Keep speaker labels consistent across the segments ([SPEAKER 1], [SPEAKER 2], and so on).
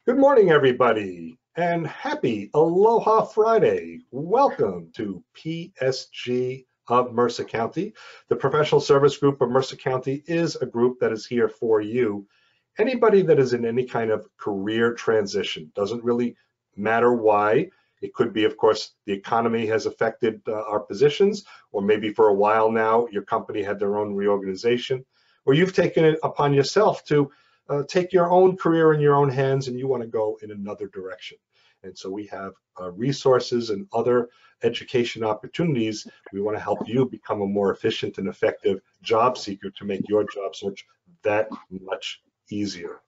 [SPEAKER 1] Good morning, everybody, and happy Aloha Friday. Welcome to PSG of Mercer County. The Professional Service Group of Mercer County is a group that is here for you. Anybody that is in any kind of career transition, doesn't really matter why. It could be, of course, the economy has affected our positions, or maybe for a while now, your company had their own reorganization, or you've taken it upon yourself to take your own career in your own hands and you want to go in another direction. And so we have resources and other education opportunities. We want to help you become a more efficient and effective job seeker to make your job search that much easier.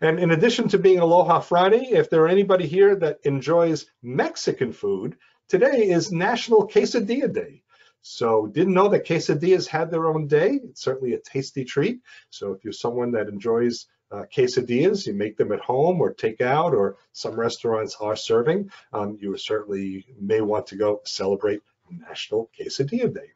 [SPEAKER 1] And in addition to being Aloha Friday, if there are anybody here that enjoys Mexican food, today is National Quesadilla Day. So didn't know that quesadillas had their own day. It's certainly a tasty treat. So if you're someone that enjoys quesadillas, you make them at home or take out, or some restaurants are serving, you certainly may want to go celebrate National Quesadilla Day.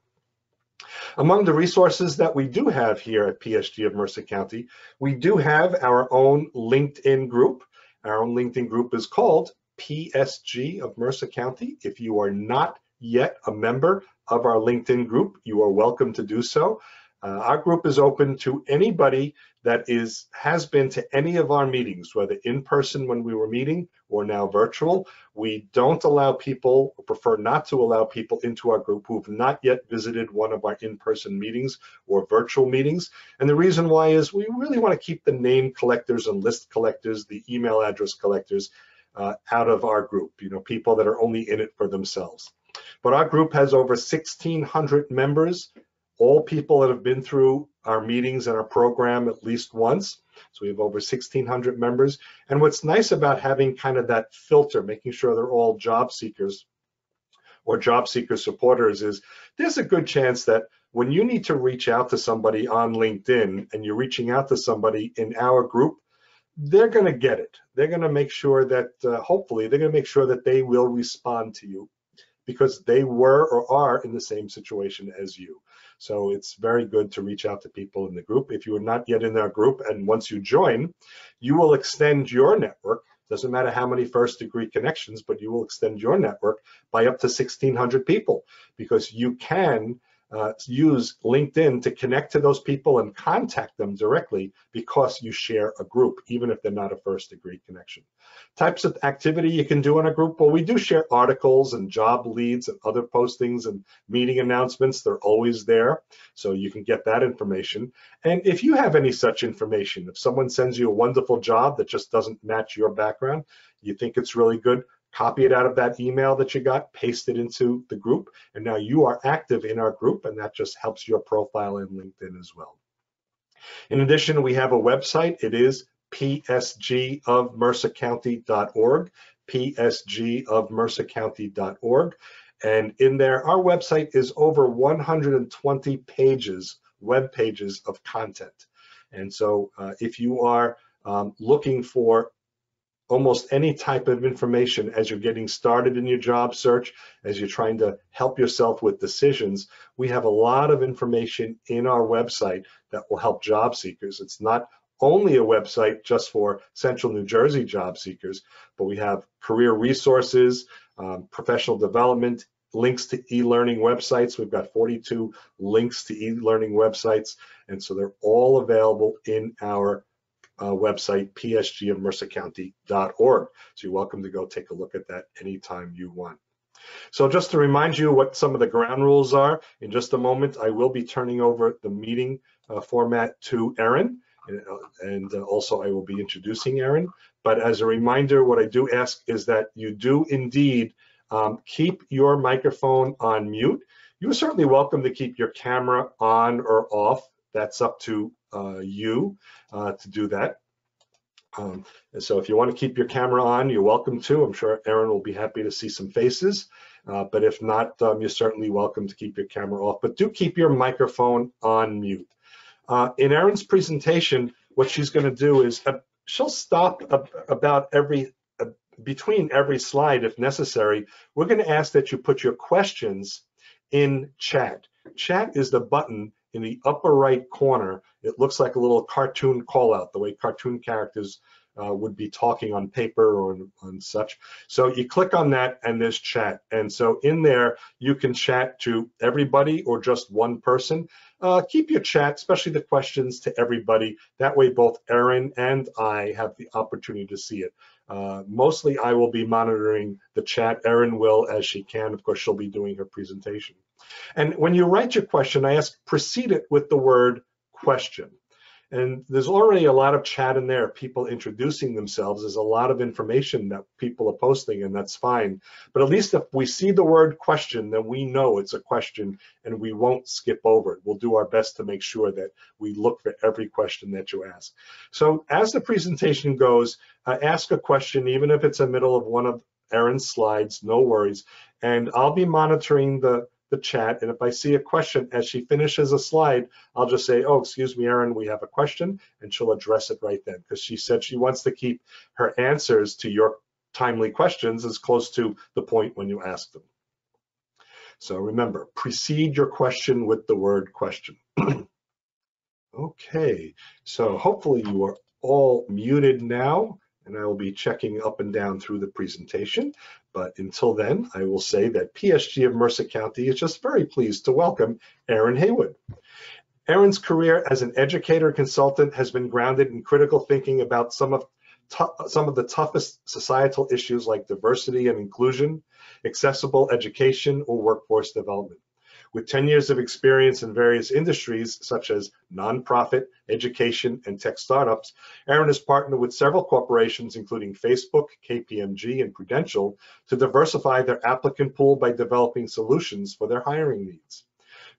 [SPEAKER 1] Among the resources that we do have here at PSG of Mercer County, we do have our own LinkedIn group. Our own LinkedIn group is called PSG of Mercer County. If you are not yet a member of our LinkedIn group, you are welcome to do so. Our group is open to anybody that has been to any of our meetings, whether in person when we were meeting or now virtual. We don't allow people, or prefer not to allow people into our group who have not yet visited one of our in-person meetings or virtual meetings. And the reason why is we really want to keep the name collectors and list collectors, the email address collectors, out of our group, people that are only in it for themselves. But our group has over 1,600 members, all people that have been through our meetings and our program at least once. So we have over 1,600 members. And what's nice about having kind of that filter, making sure they're all job seekers or job seeker supporters, is there's a good chance that when you need to reach out to somebody on LinkedIn and you're reaching out to somebody in our group, they're going to get it. They're going to make sure that, hopefully, they're going to make sure that they will respond to you because they were or are in the same situation as you. So it's very good to reach out to people in the group. If you are not yet in our group, and once you join, you will extend your network. Doesn't matter how many first-degree connections, but you will extend your network by up to 1,600 people, because you can use LinkedIn to connect to those people and contact them directly because you share a group, even if they're not a first-degree connection. Types of activity you can do in a group, well, we do share articles and job leads and other postings and meeting announcements. They're always there, so you can get that information. And if you have any such information, if someone sends you a wonderful job that just doesn't match your background, you think it's really good, copy it out of that email that you got, paste it into the group, and now you are active in our group, and that just helps your profile in LinkedIn as well. In addition, we have a website. It is psgofmercercounty.org, psgofmercercounty.org, and in there, our website is over 120 pages, web pages of content. And so if you are looking for almost any type of information as you're getting started in your job search, as you're trying to help yourself with decisions, we have a lot of information in our website that will help job seekers. It's not only a website just for Central New Jersey job seekers, but we have career resources, professional development, links to e-learning websites. We've got 42 links to e-learning websites, and so they're all available in our website, psgofmercercounty.org. So you're welcome to go take a look at that anytime you want. So just to remind you what some of the ground rules are, in just a moment, I will be turning over the meeting format to Erin, and also I will be introducing Erin. But as a reminder, what I do ask is that you do indeed keep your microphone on mute. You are certainly welcome to keep your camera on or off. That's up to you to do that. And so if you want to keep your camera on, you're welcome to. I'm sure Erin will be happy to see some faces. But if not, you're certainly welcome to keep your camera off. But do keep your microphone on mute. In Erin's presentation, what she's going to do is she'll stop about between every slide if necessary. We're going to ask that you put your questions in chat. Chat is the button in the upper right corner. It looks like a little cartoon call out, the way cartoon characters would be talking on paper or on such. So you click on that and there's chat. And so in there, you can chat to everybody or just one person. Keep your chat, especially the questions, to everybody. That way both Erin and I have the opportunity to see it. Mostly I will be monitoring the chat. Erin will as she can. Of course, she'll be doing her presentation. And when you write your question, I ask precede it with the word question. And there's already a lot of chat in there, people introducing themselves. There's a lot of information that people are posting, and that's fine. But at least if we see the word question, then we know it's a question and we won't skip over it. We'll do our best to make sure that we look for every question that you ask. So as the presentation goes, ask a question, even if it's in the middle of one of Erin's slides, no worries. And I'll be monitoring the chat, and if I see a question as she finishes a slide, I'll just say, oh, excuse me, Erin, we have a question, and she'll address it right then, because she said she wants to keep her answers to your timely questions as close to the point when you ask them. So remember, precede your question with the word question. Okay, so hopefully you are all muted now, and I will be checking up and down through the presentation. But until then, I will say that PSG of Mercer County is just very pleased to welcome Erin Haywood. Erin's career as an educator consultant has been grounded in critical thinking about some of the toughest societal issues like diversity and inclusion, accessible education, or workforce development. With 10 years of experience in various industries such as nonprofit, education, and tech startups, Erin has partnered with several corporations, including Facebook, KPMG, and Prudential, to diversify their applicant pool by developing solutions for their hiring needs.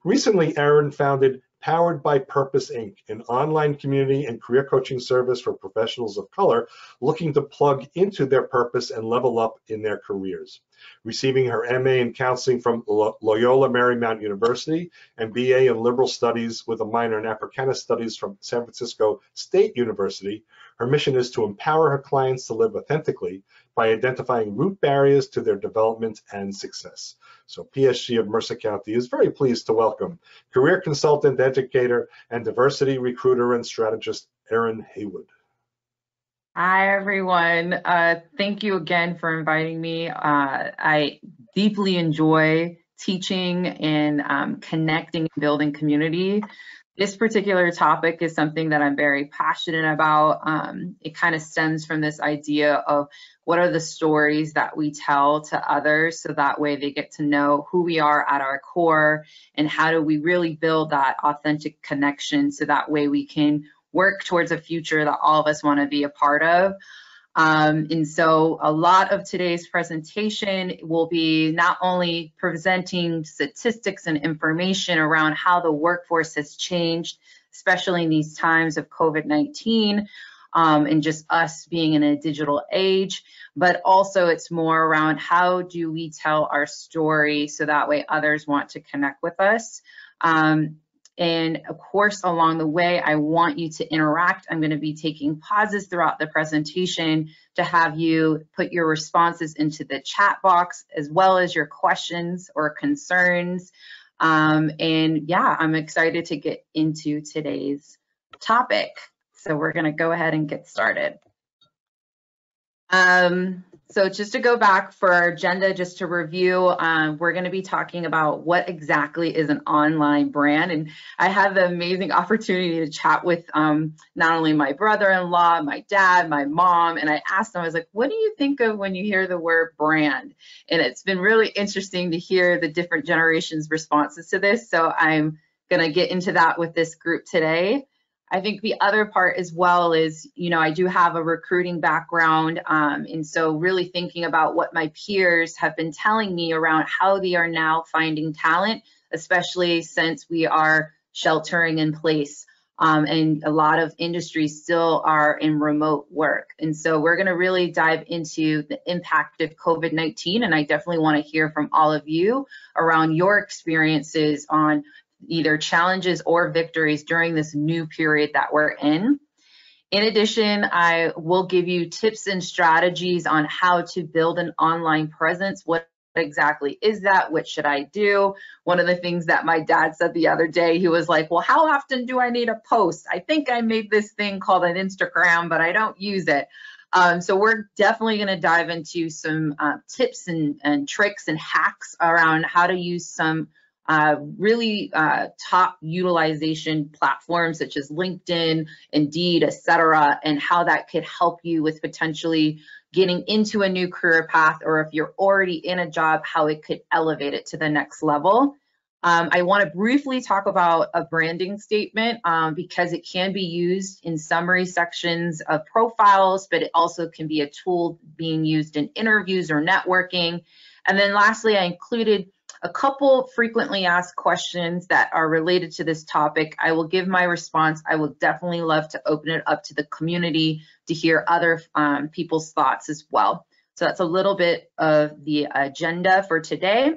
[SPEAKER 1] Recently, Erin founded Powered by Purpose, Inc., an online community and career coaching service for professionals of color looking to plug into their purpose and level up in their careers. Receiving her MA in counseling from Loyola Marymount University and BA in liberal studies with a minor in Africana studies from San Francisco State University, her mission is to empower her clients to live authentically by identifying root barriers to their development and success. So PSG of Mercer County is very pleased to welcome career consultant, educator, and diversity recruiter and strategist, Erin Haywood.
[SPEAKER 2] Hi, everyone. Thank you again for inviting me. I deeply enjoy teaching and connecting and building community. This particular topic is something that I'm very passionate about. It kind of stems from this idea of what are the stories that we tell to others, so that way they get to know who we are at our core and how do we really build that authentic connection, so that way we can work towards a future that all of us want to be a part of. And so a lot of today's presentation will be not only presenting statistics and information around how the workforce has changed, especially in these times of COVID-19, and just us being in a digital age, but also it's more around how do we tell our story so that way others want to connect with us. And of course, along the way, I want you to interact. I'm going to be taking pauses throughout the presentation to have you put your responses into the chat box, as well as your questions or concerns. And yeah, I'm excited to get into today's topic. So we're going to go ahead and get started. So just to go back for our agenda, just to review, we're going to be talking about what exactly is an online brand. And I had the amazing opportunity to chat with not only my brother-in-law, my dad, my mom, and I asked them, I was like, what do you think of when you hear the word brand? And it's been really interesting to hear the different generations' responses to this. So I'm going to get into that with this group today. I think the other part as well is, you know, I do have a recruiting background, and so really thinking about what my peers have been telling me around how they are now finding talent, especially since we are sheltering in place, and a lot of industries still are in remote work. And so we're going to really dive into the impact of COVID-19, and I definitely want to hear from all of you around your experiences on either challenges or victories during this new period that we're in. In addition, I will give you tips and strategies on how to build an online presence, what exactly is that? What should I do? One of the things that my dad said the other day, he was like, well, how often do I need a post? I think I made this thing called an Instagram, but I don't use it. So we're definitely going to dive into some tips and tricks and hacks around how to use some really top utilization platforms such as LinkedIn, Indeed, etc., and how that could help you with potentially getting into a new career path, or if you're already in a job, how it could elevate it to the next level. I want to briefly talk about a branding statement because it can be used in summary sections of profiles, but it also can be a tool being used in interviews or networking. And then lastly, I included a couple frequently asked questions that are related to this topic. I will give my response. I will definitely love to open it up to the community to hear other people's thoughts as well. So that's a little bit of the agenda for today.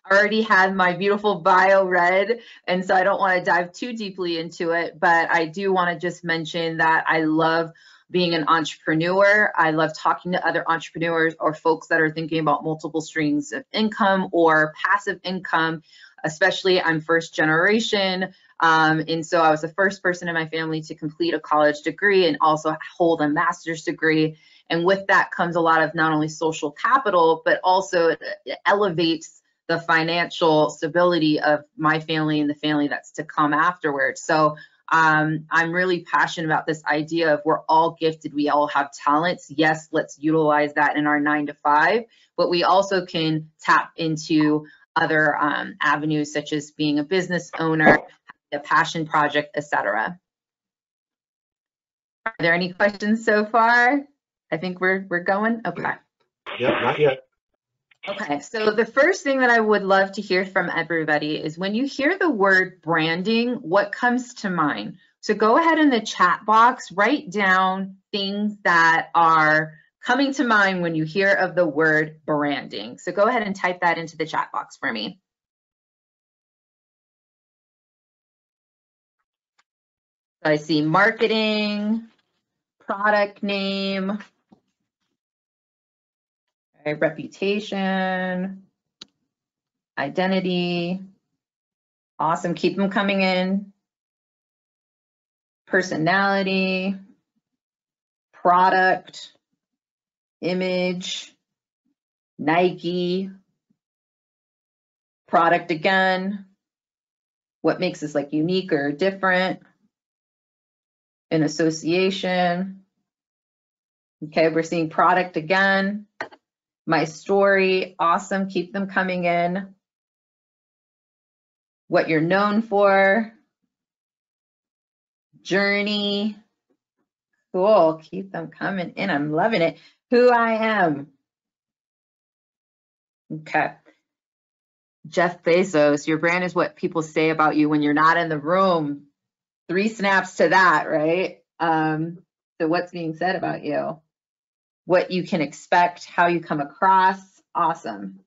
[SPEAKER 2] I already had my beautiful bio read, and so I don't want to dive too deeply into it, but I do want to just mention that I love being an entrepreneur. I love talking to other entrepreneurs or folks that are thinking about multiple streams of income or passive income, especially I'm first generation. And so I was the first person in my family to complete a college degree and also hold a master's degree. And with that comes a lot of not only social capital, but also it elevates the financial stability of my family and the family that's to come afterwards. So I'm really passionate about this idea of we're all gifted, we all have talents. Yes, let's utilize that in our 9-to-5, but we also can tap into other avenues such as being a business owner, a passion project, etc. Are there any questions so far? I think we're going. Okay.
[SPEAKER 1] Yep, not yet.
[SPEAKER 2] Okay, so the first thing that I would love to hear from everybody is when you hear the word branding, what comes to mind? So go ahead in the chat box, write down things that are coming to mind when you hear of the word branding. So go ahead and type that into the chat box for me. So I see marketing, product name, reputation, identity. Awesome, keep them coming in. Personality, product, image, Nike, product again. What makes us like unique or different? An association. Okay, we're seeing product again. My story, awesome, keep them coming in. What you're known for. Journey, cool, keep them coming in, I'm loving it. Who I am. Okay. Jeff Bezos, your brand is what people say about you when you're not in the room. 3 snaps to that, right? So what's being said about you? What you can expect, how you come across, awesome.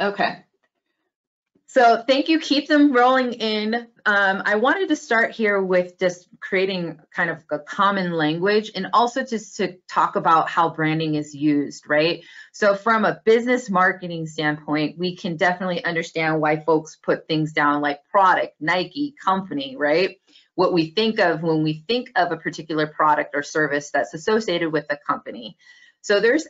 [SPEAKER 2] Okay. So thank you, keep them rolling in. I wanted to start here with just creating kind of a common language and also just to talk about how branding is used, right? So from a business marketing standpoint, we can definitely understand why folks put things down like product, Nike, company, right? What we think of when we think of a particular product or service that's associated with a company. So there's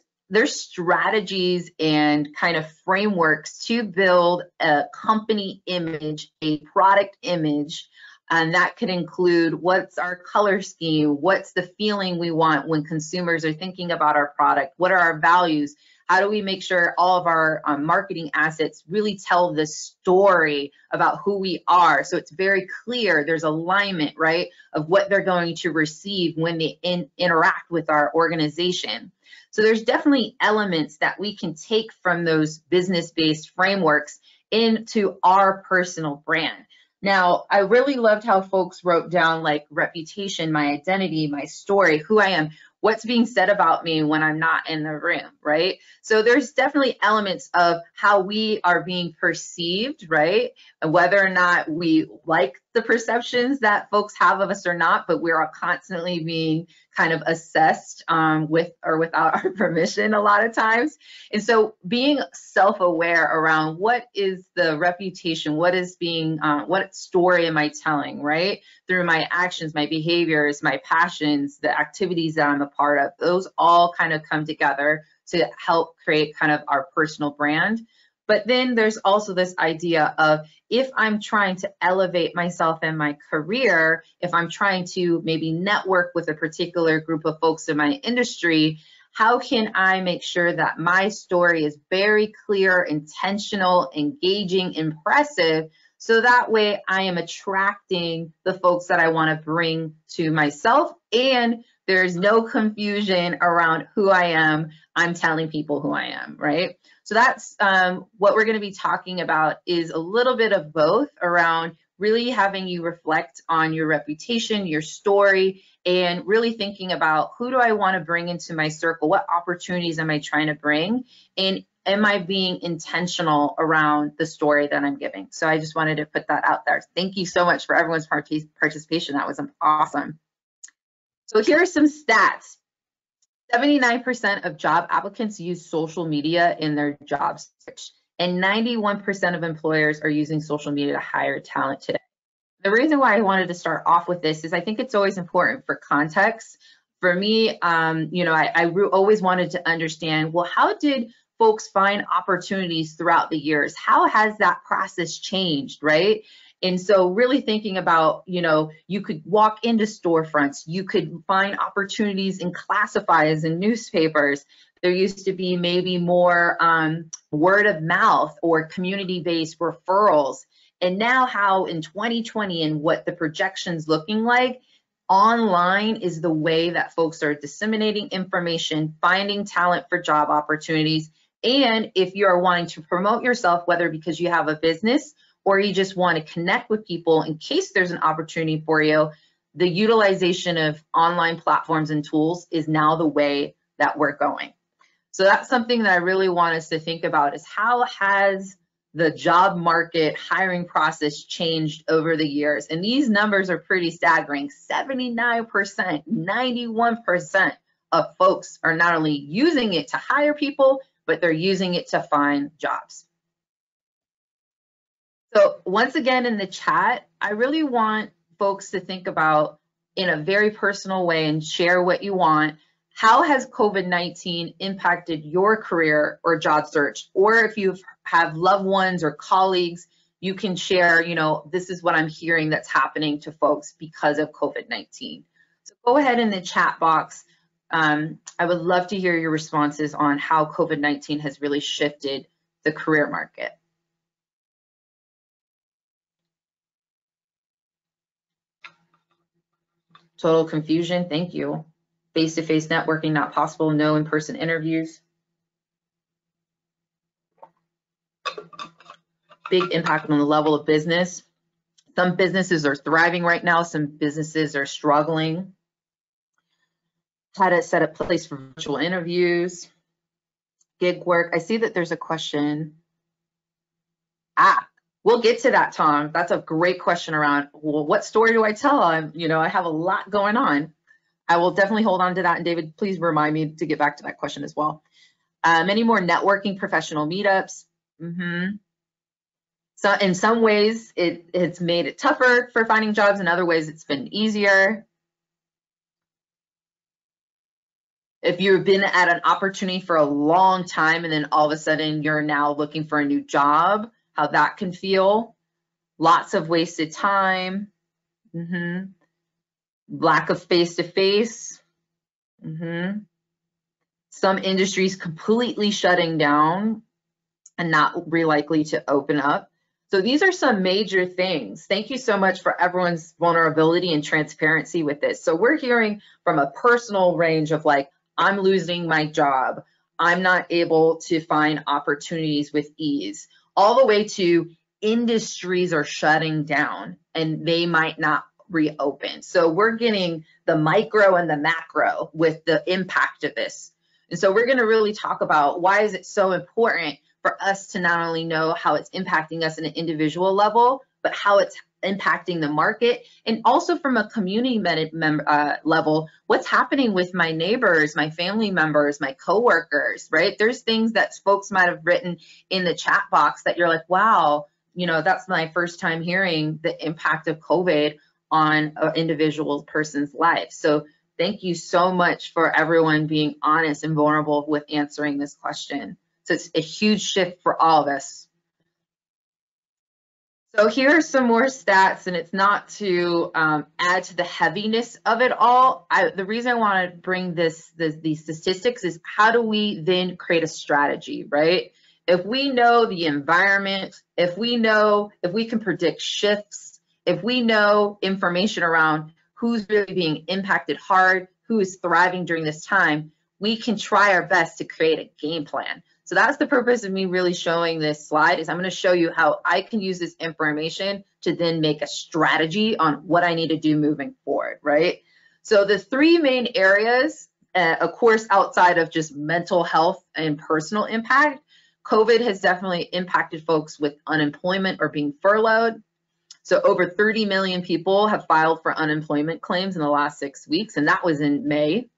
[SPEAKER 2] strategies and kind of frameworks to build a company image, a product image, and that could include what's our color scheme, what's the feeling we want when consumers are thinking about our product, what are our values, how do we make sure all of our marketing assets really tell the story about who we are, so it's very clear, there's alignment, right, of what they're going to receive when they interact with our organization. So there's definitely elements that we can take from those business-based frameworks into our personal brand. Now, I really loved how folks wrote down like reputation, my identity, my story, who I am, what's being said about me when I'm not in the room, right? So there's definitely elements of how we are being perceived, right? And whether or not we like the perceptions that folks have of us or not, but we're constantly being kind of assessed with or without our permission a lot of times. And so being self-aware around what is the reputation, what is being, what story am I telling, right? Through my actions, my behaviors, my passions, the activities that I'm a part of, those all kind of come together to help create kind of our personal brand. But then there's also this idea of, if I'm trying to elevate myself in my career, if I'm trying to maybe network with a particular group of folks in my industry, how can I make sure that my story is very clear, intentional, engaging, impressive, so that way I am attracting the folks that I want to bring to myself, and there's no confusion around who I am. I'm telling people who I am, right? So that's what we're going to be talking about, is a little bit of both around really having you reflect on your reputation, your story, and really thinking about, who do I want to bring into my circle? What opportunities am I trying to bring? And am I being intentional around the story that I'm giving? So I just wanted to put that out there. Thank you so much for everyone's participation. That was awesome. So here are some stats. 79% of job applicants use social media in their job search, and 91% of employers are using social media to hire talent today. The reason why I wanted to start off with this is I think it's always important for context. For me, you know, I always wanted to understand, well, how did folks find opportunities throughout the years? How has that process changed, right? And so really thinking about, you know, you could walk into storefronts, you could find opportunities in classifieds and newspapers. There used to be maybe more word of mouth or community-based referrals. And now how in 2020 and what the projection's looking like, online is the way that folks are disseminating information, finding talent for job opportunities. And if you're wanting to promote yourself, whether because you have a business or you just want to connect with people in case there's an opportunity for you, the utilization of online platforms and tools is now the way that we're going. So that's something that I really want us to think about, is how has the job market hiring process changed over the years? And these numbers are pretty staggering. 79%, 91% of folks are not only using it to hire people, but they're using it to find jobs. So once again, in the chat, I really want folks to think about, in a very personal way, and share what you want. How has COVID-19 impacted your career or job search? Or if you have loved ones or colleagues, you can share, you know, this is what I'm hearing that's happening to folks because of COVID-19. So go ahead in the chat box. I would love to hear your responses on how COVID-19 has really shifted the career market. Total confusion, thank you. Face-to-face networking not possible, no in-person interviews. Big impact on the level of business. Some businesses are thriving right now, some businesses are struggling. How to set a place for virtual interviews. Gig work, I see that there's a question. We'll get to that, Tom. That's a great question around, well, what story do I tell? I have a lot going on. I will definitely hold on to that. And David, please remind me to get back to that question as well. Many more networking professional meetups. So in some ways, it's made it tougher for finding jobs. In other ways, it's been easier. If you've been at an opportunity for a long time and then all of a sudden you're now looking for a new job, how that can feel. Lots of wasted time. Lack of face-to-face. Some industries completely shutting down and not really likely to open up. So these are some major things. Thank you so much for everyone's vulnerability and transparency with this. So we're hearing from a personal range of like, I'm losing my job. I'm not able to find opportunities with ease, all the way to industries are shutting down and they might not reopen. So we're getting the micro and the macro with the impact of this. And so we're going to really talk about why is it so important for us to not only know how it's impacting us in an individual level, but how it's impacting the market, and also from a community level, what's happening with my neighbors, my family members, my coworkers, right? There's things that folks might have written in the chat box that you're like, wow, you know, that's my first time hearing the impact of COVID on an individual person's life. So thank you so much for everyone being honest and vulnerable with answering this question. So it's a huge shift for all of us. So here are some more stats, and it's not to add to the heaviness of it all. The reason I want to bring these statistics is how do we then create a strategy, right? If we know the environment, if we can predict shifts, if we know information around who's really being impacted hard, who is thriving during this time, we can try our best to create a game plan. So that's the purpose of me really showing this slide, is I'm going to show you how I can use this information to then make a strategy on what I need to do moving forward, right? So the three main areas, of course, outside of just mental health and personal impact, COVID has definitely impacted folks with unemployment or being furloughed. So over 30 million people have filed for unemployment claims in the last 6 weeks, and that was in May.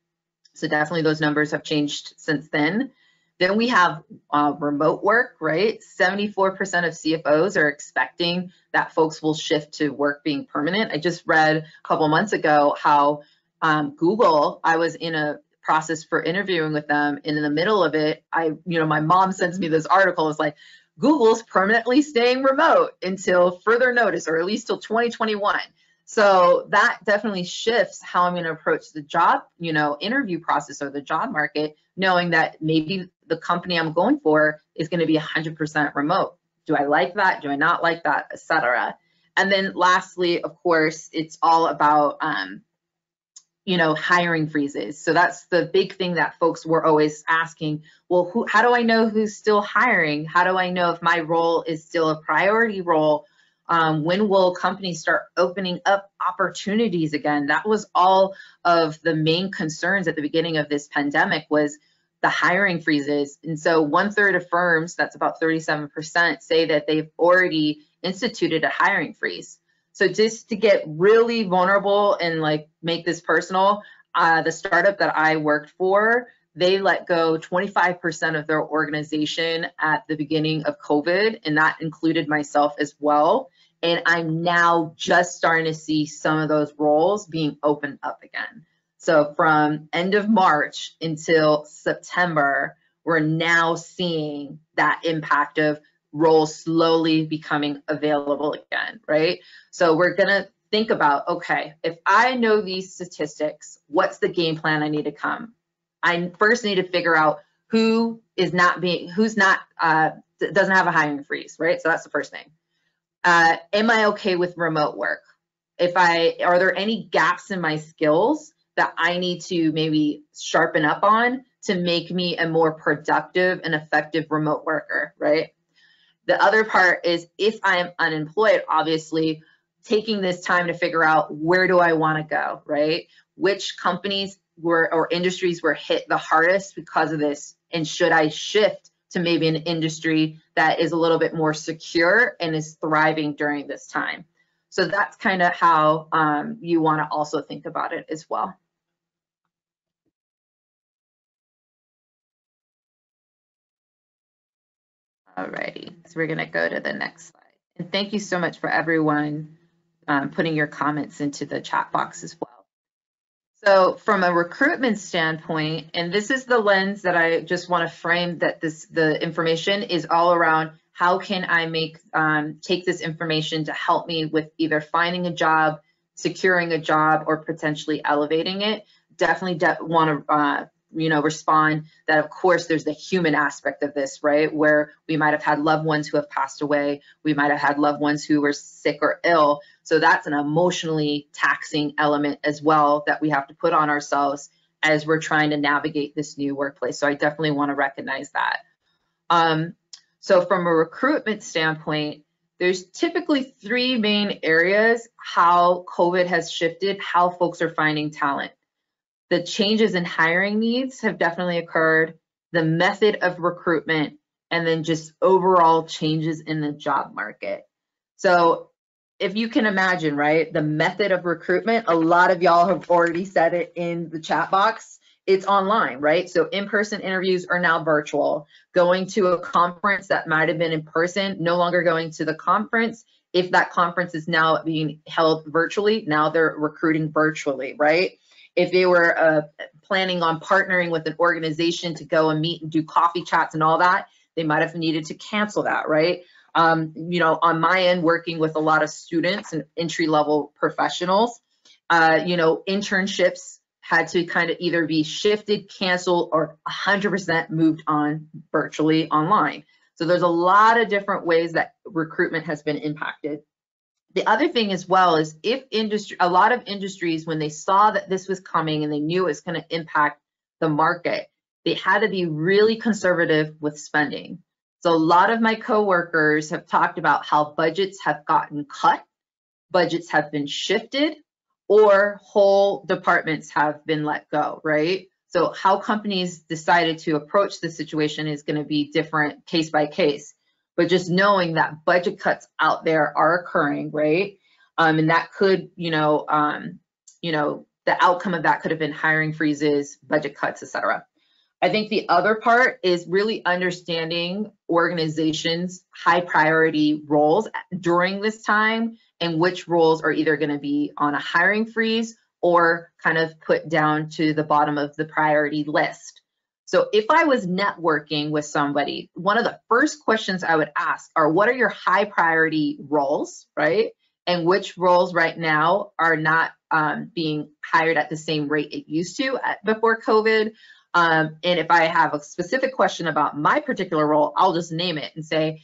[SPEAKER 2] So definitely those numbers have changed since then. Then we have remote work, right? 74% of CFOs are expecting that folks will shift to work being permanent. I just read a couple months ago how Google, I was in a process for interviewing with them, and in the middle of it, my mom sends me this article. It's like, Google's permanently staying remote until further notice, or at least till 2021. So that definitely shifts how I'm going to approach the job, interview process or the job market, knowing that maybe the company I'm going for is going to be 100% remote. Do I like that? Do I not like that, etc. And then lastly, of course, it's all about, hiring freezes. So that's the big thing that folks were always asking. Well, how do I know who's still hiring? How do I know if my role is still a priority role? When will companies start opening up opportunities again? That was all of the main concerns at the beginning of this pandemic, was the hiring freezes. And so 1/3 of firms, that's about 37%, say that they've already instituted a hiring freeze. So just to get really vulnerable and make this personal, the startup that I worked for, they let go 25% of their organization at the beginning of COVID, and that included myself as well. And I'm now just starting to see some of those roles being opened up again. So from end of March until September, we're now seeing that impact of roles slowly becoming available again, right? So we're gonna think about, okay, if I know these statistics, what's the game plan I need to come? I first need to figure out who's not doesn't have a hiring freeze, right? So that's the first thing. Am I okay with remote work? Are there any gaps in my skills that I need to maybe sharpen up on to make me a more productive and effective remote worker, right? The other part is, if I'm unemployed, obviously taking this time to figure out, where do I want to go, right? Which companies or industries were hit the hardest because of this, and should I shift to maybe an industry that is a little bit more secure and is thriving during this time? So that's kind of how you want to also think about it as well. Alrighty, so we're going to go to the next slide. And thank you so much for everyone putting your comments into the chat box as well. So from a recruitment standpoint, and this is the lens that I just want to frame, that the information is all around, how can I take this information to help me with either finding a job, securing a job, or potentially elevating it. Definitely want to respond that, of course, there's the human aspect of this, right? Where we might have had loved ones who have passed away. We might have had loved ones who were sick or ill. So that's an emotionally taxing element as well that we have to put on ourselves as we're trying to navigate this new workplace. So I definitely want to recognize that. So from a recruitment standpoint, there's typically three main areas how COVID has shifted how folks are finding talent. The changes in hiring needs have definitely occurred, the method of recruitment, and then just overall changes in the job market. So if you can imagine, right, the method of recruitment, a lot of y'all have already said it in the chat box. It's online, right? So in-person interviews are now virtual. Going to a conference that might have been in person, no longer going to the conference. If that conference is now being held virtually, now they're recruiting virtually, right? If they were planning on partnering with an organization to go and meet and do coffee chats and all that, they might have needed to cancel that, right? You know, on my end, working with a lot of students and entry-level professionals, you know, internships had to kind of either be shifted, canceled, or 100% moved on virtually online. So there's a lot of different ways that recruitment has been impacted. The other thing as well is if a lot of industries, when they saw that this was coming and they knew it was going to impact the market, they had to be really conservative with spending. So a lot of my coworkers have talked about how budgets have gotten cut, budgets have been shifted, or whole departments have been let go, right? So how companies decided to approach the situation is going to be different case by case. But just knowing that budget cuts out there are occurring, right? And that could, the outcome of that could have been hiring freezes, budget cuts, etc. I think the other part is really understanding organizations' high priority roles during this time and which roles are either going to be on a hiring freeze or kind of put down to the bottom of the priority list. So if I was networking with somebody, one of the first questions I would ask are, what are your high priority roles, right? And which roles right now are not being hired at the same rate it used to before COVID? And if I have a specific question about my particular role, I'll just name it and say,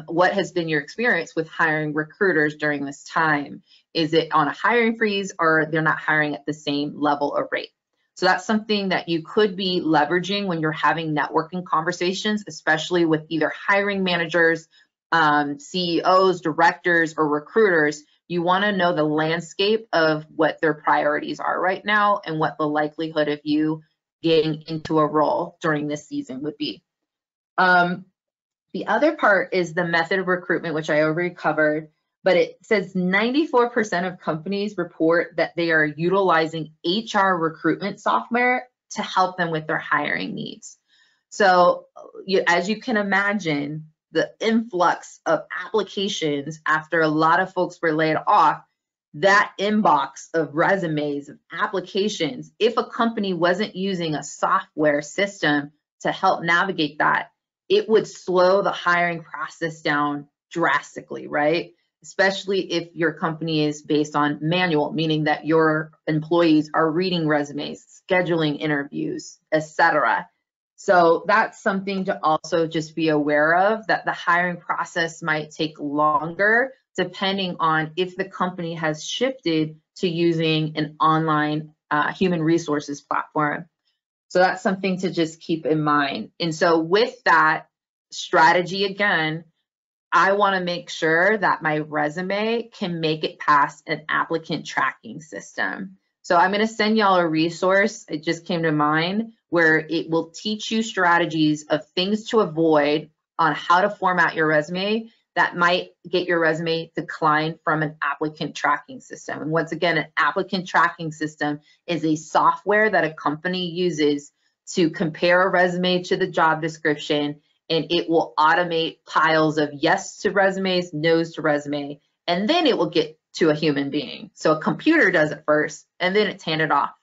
[SPEAKER 2] what has been your experience with hiring recruiters during this time? Is it on a hiring freeze or they're not hiring at the same level or rate? So that's something that you could be leveraging when you're having networking conversations, especially with either hiring managers, CEOs, directors, or recruiters. You want to know the landscape of what their priorities are right now and what the likelihood of you getting into a role during this season would be. The other part is the method of recruitment, which I already covered, but it says 94% of companies report that they are utilizing HR recruitment software to help them with their hiring needs. So as you can imagine, the influx of applications after a lot of folks were laid off, that inbox of resumes, of applications, if a company wasn't using a software system to help navigate that, it would slow the hiring process down drastically, right? Especially if your company is based on manual, meaning that your employees are reading resumes, scheduling interviews, etc. So that's something to also just be aware of, that the hiring process might take longer depending on if the company has shifted to using an online human resources platform. So that's something to just keep in mind. And so with that strategy, again, I want to make sure that my resume can make it past an applicant tracking system. So I'm going to send y'all a resource. It just came to mind where it will teach you strategies of things to avoid on how to format your resume that might get your resume declined from an applicant tracking system. And once again, an applicant tracking system is a software that a company uses to compare a resume to the job description, and it will automate piles of yes to resumes, no's to resume, and then it will get to a human being. So a computer does it first, and then it's handed off.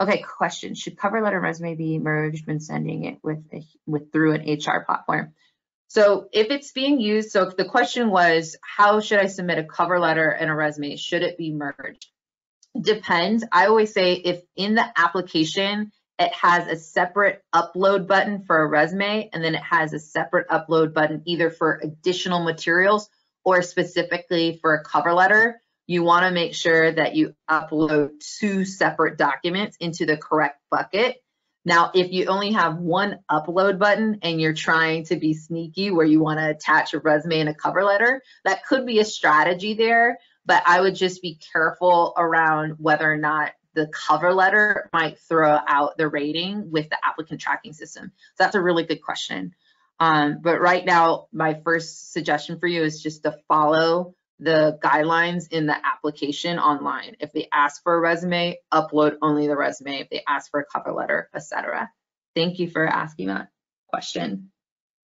[SPEAKER 2] Okay, question: should cover letter and resume be merged when sending it through an HR platform? So if it's being used, so the question was, how should I submit a cover letter and a resume? Should it be merged? Depends. I always say if in the application it has a separate upload button for a resume, and then it has a separate upload button either for additional materials or specifically for a cover letter, you want to make sure that you upload 2 separate documents into the correct bucket. Now, if you only have one upload button and you're trying to be sneaky where you want to attach a resume and a cover letter, that could be a strategy there, but I would just be careful around whether or not the cover letter might throw out the rating with the applicant tracking system. So that's a really good question. But right now, my first suggestion for you is just to follow the guidelines in the application online. If they ask for a resume, upload only the resume. If they ask for a cover letter, etc. Thank you for asking that question.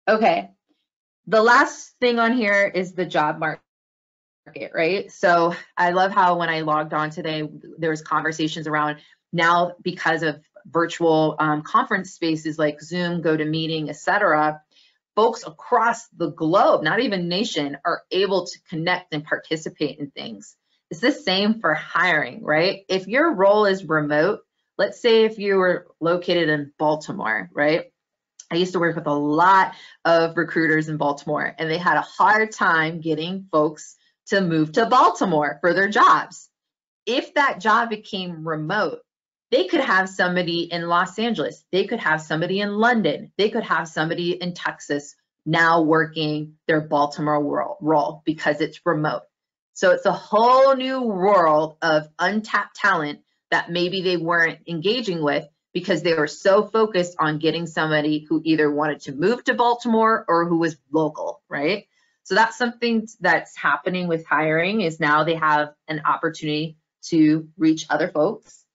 [SPEAKER 2] Okay, the last thing on here is the job market, right? So I love how when I logged on today, there was conversations around now because of virtual conference spaces like Zoom, GoToMeeting, etc. Folks across the globe, not even nation, are able to connect and participate in things. It's the same for hiring, right? If your role is remote, let's say if you were located in Baltimore, right? I used to work with a lot of recruiters in Baltimore, and they had a hard time getting folks to move to Baltimore for their jobs. If that job became remote, they could have somebody in Los Angeles, they could have somebody in London, they could have somebody in Texas now working their Baltimore role because it's remote. So it's a whole new world of untapped talent that maybe they weren't engaging with because they were so focused on getting somebody who either wanted to move to Baltimore or who was local, right? So that's something that's happening with hiring, is now they have an opportunity to reach other folks.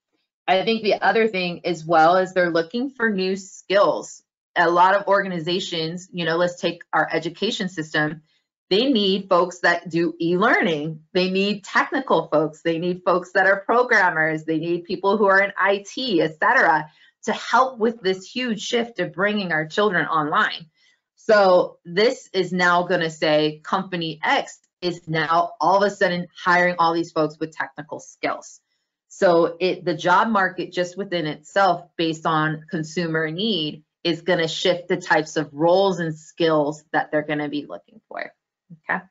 [SPEAKER 2] I think the other thing as well is they're looking for new skills. A lot of organizations, you know, let's take our education system, they need folks that do e-learning. They need technical folks. They need folks that are programmers. They need people who are in IT, etc., to help with this huge shift of bringing our children online. So this is now going to say company X is now all of a sudden hiring all these folks with technical skills. So the job market just within itself, based on consumer need, is going to shift the types of roles and skills that they're going to be looking for. Okay,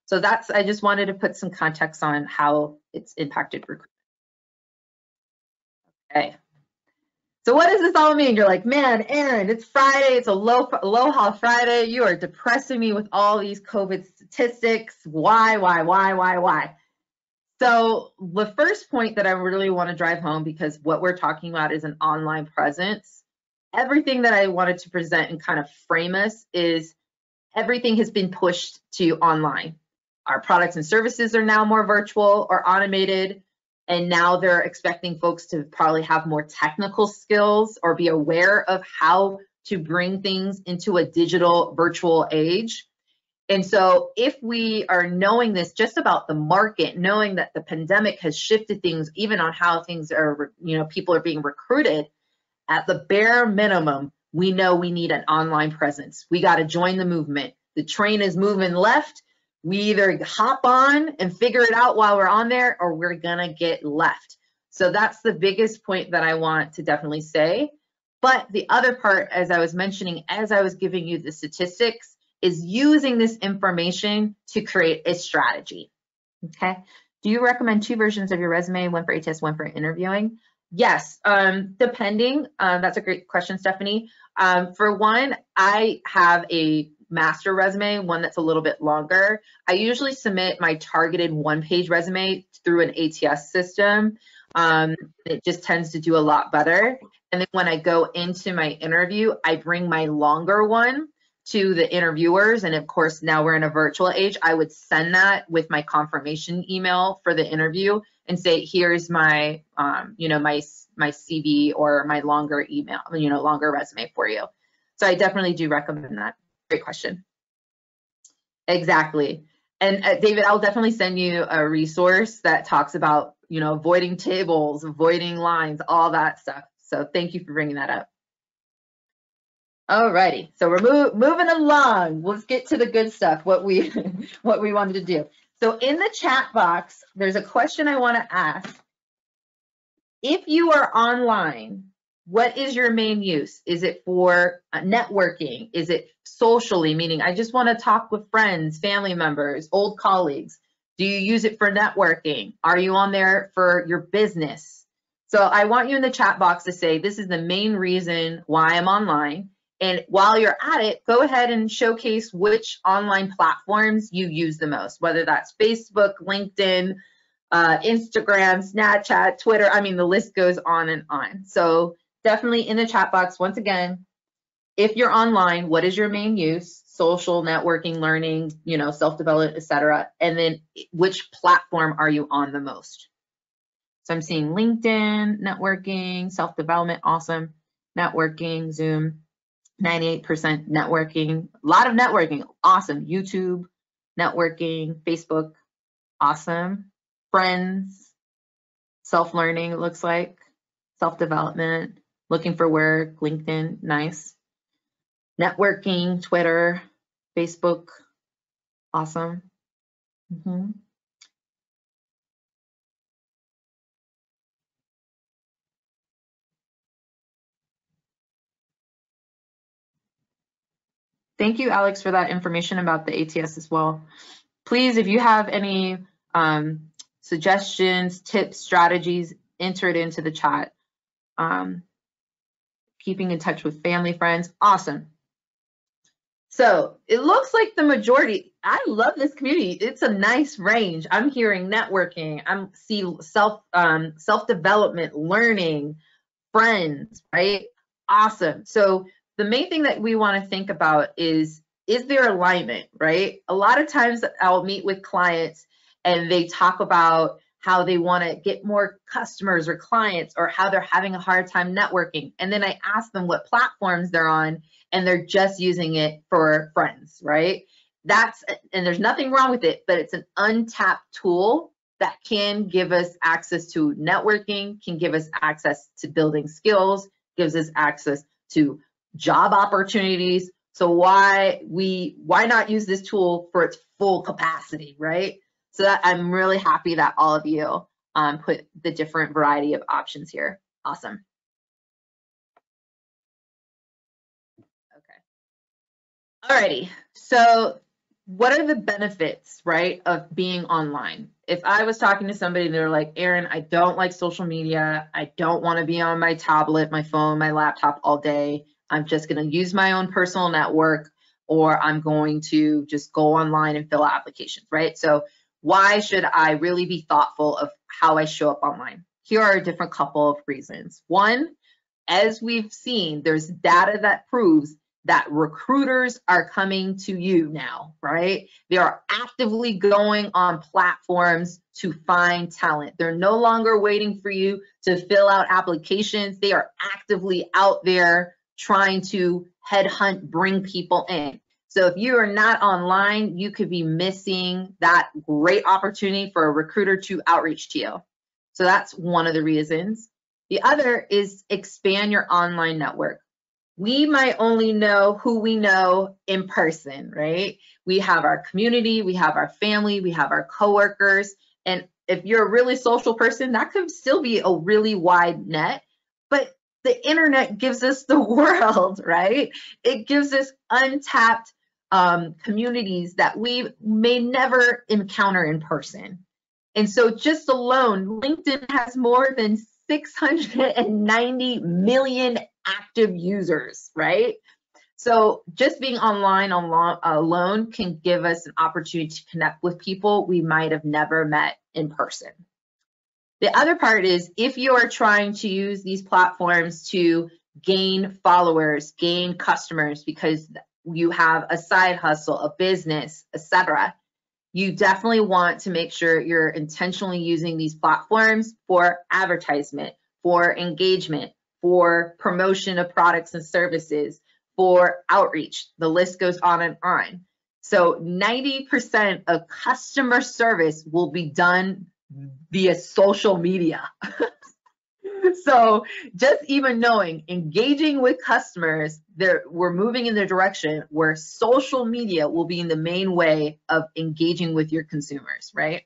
[SPEAKER 2] so I just wanted to put some context on how it's impacted recruitment. Okay, so what does this all mean? You're like, man, Erin, it's Friday, it's Aloha Friday. You are depressing me with all these COVID statistics. Why? So the first point that I really want to drive home, because what we're talking about is an online presence, everything that I wanted to present and kind of frame us is everything has been pushed to online. Our products and services are now more virtual or automated, and now they're expecting folks to probably have more technical skills or be aware of how to bring things into a digital virtual age. And so if we are knowing this just about the market, knowing that the pandemic has shifted things, even on how things are, you know, people are being recruited, at the bare minimum, we know we need an online presence. We got to join the movement. The train is moving left. We either hop on and figure it out while we're on there, or we're going to get left. So that's the biggest point that I want to definitely say. But the other part, as I was mentioning, as I was giving you the statistics, is using this information to create a strategy. Okay. Do you recommend 2 versions of your resume, one for ATS, one for interviewing? Yes, depending. That's a great question, Stephanie. For one, I have a master resume, one that's a little bit longer. I usually submit my targeted 1-page resume through an ATS system. It just tends to do a lot better. And then when I go into my interview, I bring my longer one to the interviewers. And of course, now we're in a virtual age. I would send that with my confirmation email for the interview and say, here's my, you know, my CV or my longer email, you know, longer resume for you. So I definitely do recommend that. Great question. Exactly. And David, I'll definitely send you a resource that talks about, you know, avoiding tables, avoiding lines, all that stuff. So thank you for bringing that up. Alrighty, so we're moving along. Let's get to the good stuff, what we wanted to do. So in the chat box, there's a question I want to ask. If you are online, what is your main use? Is it for networking? Is it socially, meaning I just want to talk with friends, family members, old colleagues? Do you use it for networking? Are you on there for your business? So I want you in the chat box to say, this is the main reason why I'm online. And while you're at it, go ahead and showcase which online platforms you use the most, whether that's Facebook, LinkedIn, Instagram, Snapchat, Twitter. I mean, the list goes on and on. So definitely in the chat box, once again, if you're online, what is your main use? social networking, learning, you know, self-development, etc. And then which platform are you on the most? So I'm seeing LinkedIn, networking, self-development, awesome. Networking, Zoom, 98% networking, a lot of networking, awesome. YouTube, networking, Facebook, awesome. Friends, self-learning, it looks like, self-development, looking for work, LinkedIn, nice. Networking, Twitter, Facebook, awesome. Thank you, Alex, for that information about the ATS as well. Please, if you have any suggestions, tips, strategies, enter it into the chat. Keeping in touch with family, friends, awesome. So it looks like the majority, I love this community. It's a nice range. I'm hearing networking, I'm seeing self-development, learning, friends, right? Awesome. So the main thing that we want to think about is there alignment, right? A lot of times I'll meet with clients and they talk about how they want to get more customers or clients, or how they're having a hard time networking. And then I ask them what platforms they're on, and they're just using it for friends, right? And there's nothing wrong with it, but it's an untapped tool that can give us access to networking, can give us access to building skills, gives us access to job opportunities. So why not use this tool for its full capacity, right? So that I'm really happy that all of you put the different variety of options here. Awesome. Okay. Alrighty. So what are the benefits, right, of being online? If I was talking to somebody and they're like, Erin, I don't like social media. I don't want to be on my tablet, my phone, my laptop all day. I'm just going to use my own personal network, or I'm going to just go online and fill out applications, right? So why should I really be thoughtful of how I show up online? Here are a different couple of reasons. One, as we've seen, there's data that proves that recruiters are coming to you now, right? They are actively going on platforms to find talent. They're no longer waiting for you to fill out applications. They are actively out there trying to headhunt, bring people in. So if you are not online, you could be missing that great opportunity for a recruiter to outreach to you. So that's one of the reasons. The other is expand your online network. We might only know who we know in person, right? We have our community, we have our family, we have our coworkers. And if you're a really social person, that could still be a really wide net. But the internet gives us the world, right? It gives us untapped communities that we may never encounter in person. And so just alone, LinkedIn has more than 690 million active users, right? So just being online alone can give us an opportunity to connect with people we might have never met in person. The other part is, if you are trying to use these platforms to gain followers, gain customers, because you have a side hustle, a business, etc., you definitely want to make sure you're intentionally using these platforms for advertisement, for engagement, for promotion of products and services, for outreach. The list goes on and on. So 90% of customer service will be done via social media. So just even knowing, engaging with customers, we're moving in the direction where social media will be in the main way of engaging with your consumers, right?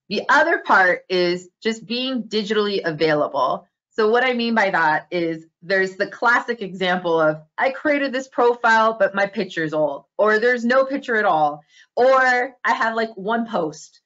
[SPEAKER 2] The other part is just being digitally available. So what I mean by that is, there's the classic example of, I created this profile, but my picture's old, or there's no picture at all, or I have like one post.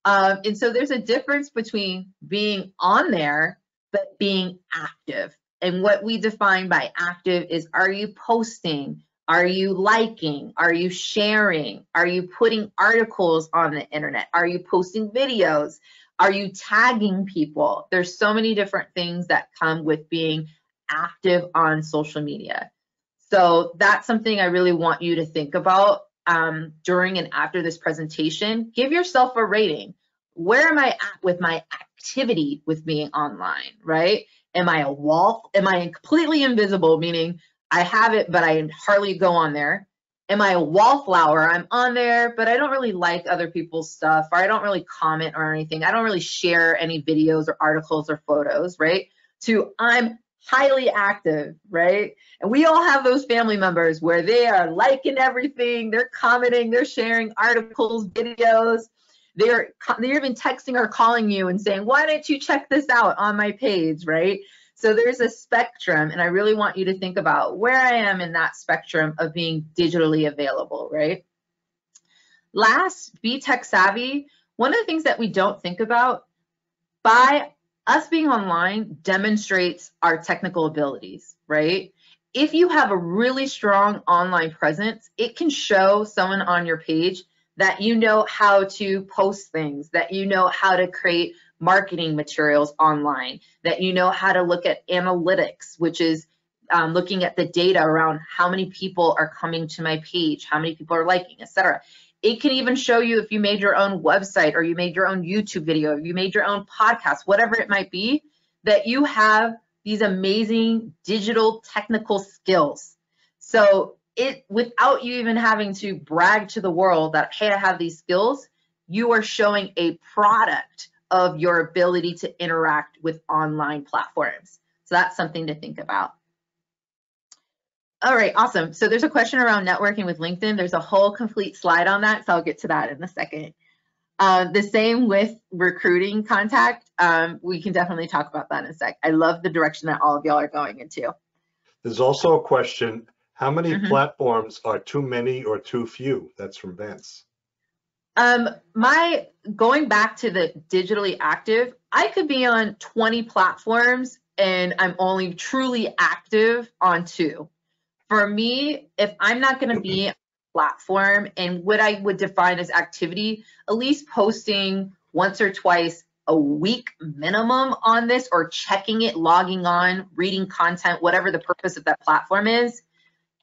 [SPEAKER 2] And so there's a difference between being on there, but being active. And what we define by active is, are you posting? Are you liking? Are you sharing? Are you putting articles on the internet? Are you posting videos? Are you tagging people? There's so many different things that come with being active on social media. So that's something I really want you to think about during and after this presentation. Give yourself a rating. Where am I at with my activity with being online, right? Am I a wall? Am I completely invisible, meaning I have it, but I hardly go on there? Am I a wallflower? I'm on there, but I don't really like other people's stuff, or I don't really comment or anything. I don't really share any videos or articles or photos, right? To I'm highly active, right? And we all have those family members where they are liking everything, they're commenting, they're sharing articles, videos, they're even texting or calling you and saying, why didn't you check this out on my page, right? So there's a spectrum, and I really want you to think about where I am in that spectrum of being digitally available, right? Last, be tech savvy. One of the things that we don't think about, by us being online demonstrates our technical abilities, right? If you have a really strong online presence, it can show someone on your page that you know how to post things, that you know how to create marketing materials online, that you know how to look at analytics, which is looking at the data around how many people are coming to my page, how many people are liking, etc. It can even show you if you made your own website or you made your own YouTube video, if you made your own podcast, whatever it might be, that you have these amazing digital technical skills. So without you even having to brag to the world that, hey, I have these skills, you are showing a product of your ability to interact with online platforms. So that's something to think about. All right, awesome. So there's a question around networking with LinkedIn. There's a whole complete slide on that, so I'll get to that in a second. The same with recruiting contact. We can definitely talk about that in a sec. I love the direction that all of y'all are going into.
[SPEAKER 1] There's also a question, how many platforms are too many or too few? That's from Vance.
[SPEAKER 2] Going back to the digitally active, I could be on 20 platforms and I'm only truly active on 2. For me, if I'm not going to be on a platform, and what I would define as activity, at least posting once or twice a week minimum on this, or checking it, logging on, reading content, whatever the purpose of that platform is,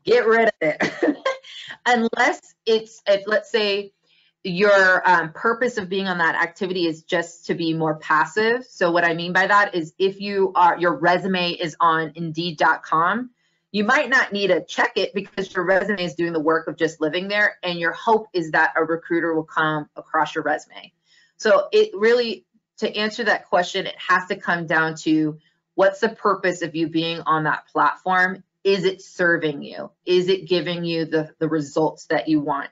[SPEAKER 2] get rid of it. Unless if let's say your purpose of being on that activity is just to be more passive. So what I mean by that is if your resume is on Indeed.com, you might not need to check it because your resume is doing the work of just living there, and your hope is that a recruiter will come across your resume. So it really, to answer that question, it has to come down to what's the purpose of you being on that platform? Is it serving you? Is it giving you the results that you want?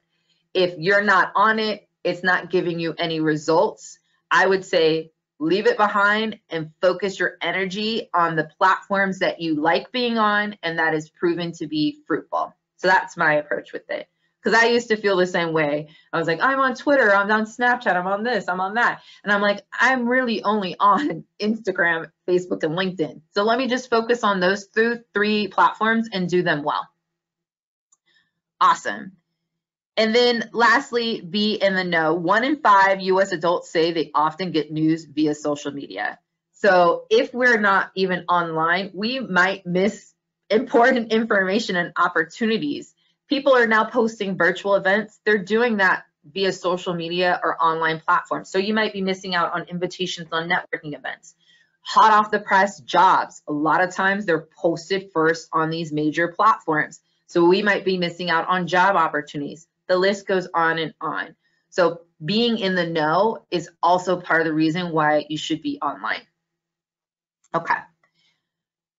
[SPEAKER 2] If you're not on it, it's not giving you any results, I would say leave it behind and focus your energy on the platforms that you like being on and that is proven to be fruitful. So that's my approach with it. Because I used to feel the same way. I was like, I'm on Twitter, I'm on Snapchat, I'm on this, I'm on that. And I'm like, I'm really only on Instagram, Facebook, and LinkedIn. So let me just focus on those 3 platforms and do them well. Awesome. And then lastly, be in the know. 1 in 5 US adults say they often get news via social media. So if we're not even online, we might miss important information and opportunities. People are now posting virtual events. They're doing that via social media or online platforms. So you might be missing out on invitations on networking events. Hot off the press jobs. A lot of times they're posted first on these major platforms. So we might be missing out on job opportunities. The list goes on and on. So being in the know is also part of the reason why you should be online. Okay.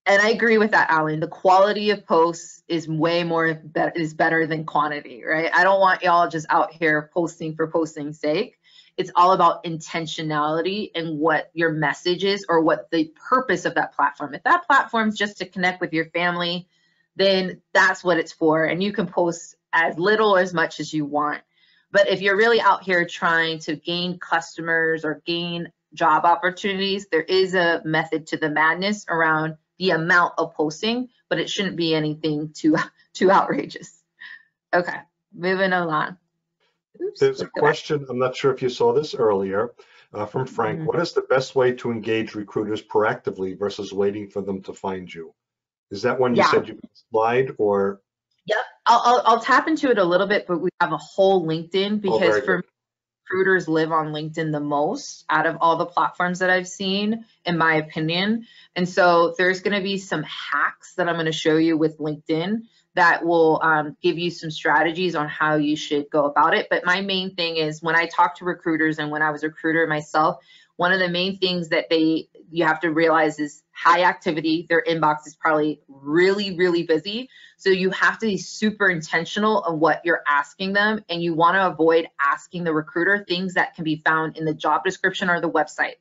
[SPEAKER 2] And I agree with that, Alan. The quality of posts is way more is better than quantity, right? I don't want y'all just out here posting for posting's sake. It's all about intentionality and what your message is or what the purpose of that platform. If that platform is just to connect with your family, then that's what it's for. And you can post as little or as much as you want. But if you're really out here trying to gain customers or gain job opportunities, there is a method to the madness around the amount of posting, but it shouldn't be anything too outrageous. Okay, moving along. Oops,
[SPEAKER 1] there's a question, I'm not sure if you saw this earlier, from Frank. What is the best way to engage recruiters proactively versus waiting for them to find you? Is that when you said you could slide, or
[SPEAKER 2] Yep, I'll tap into it a little bit, but we have a whole LinkedIn
[SPEAKER 1] Oh,
[SPEAKER 2] because
[SPEAKER 1] very
[SPEAKER 2] for
[SPEAKER 1] good.
[SPEAKER 2] me, recruiters live on LinkedIn the most out of all the platforms that I've seen, in my opinion. And so there's going to be some hacks that I'm going to show you with LinkedIn that will give you some strategies on how you should go about it. But my main thing is when I talk to recruiters and when I was a recruiter myself, one of the main things that you have to realize is high activity. Their inbox is probably really, really busy. So you have to be super intentional of what you're asking them, and you want to avoid asking the recruiter things that can be found in the job description or the website.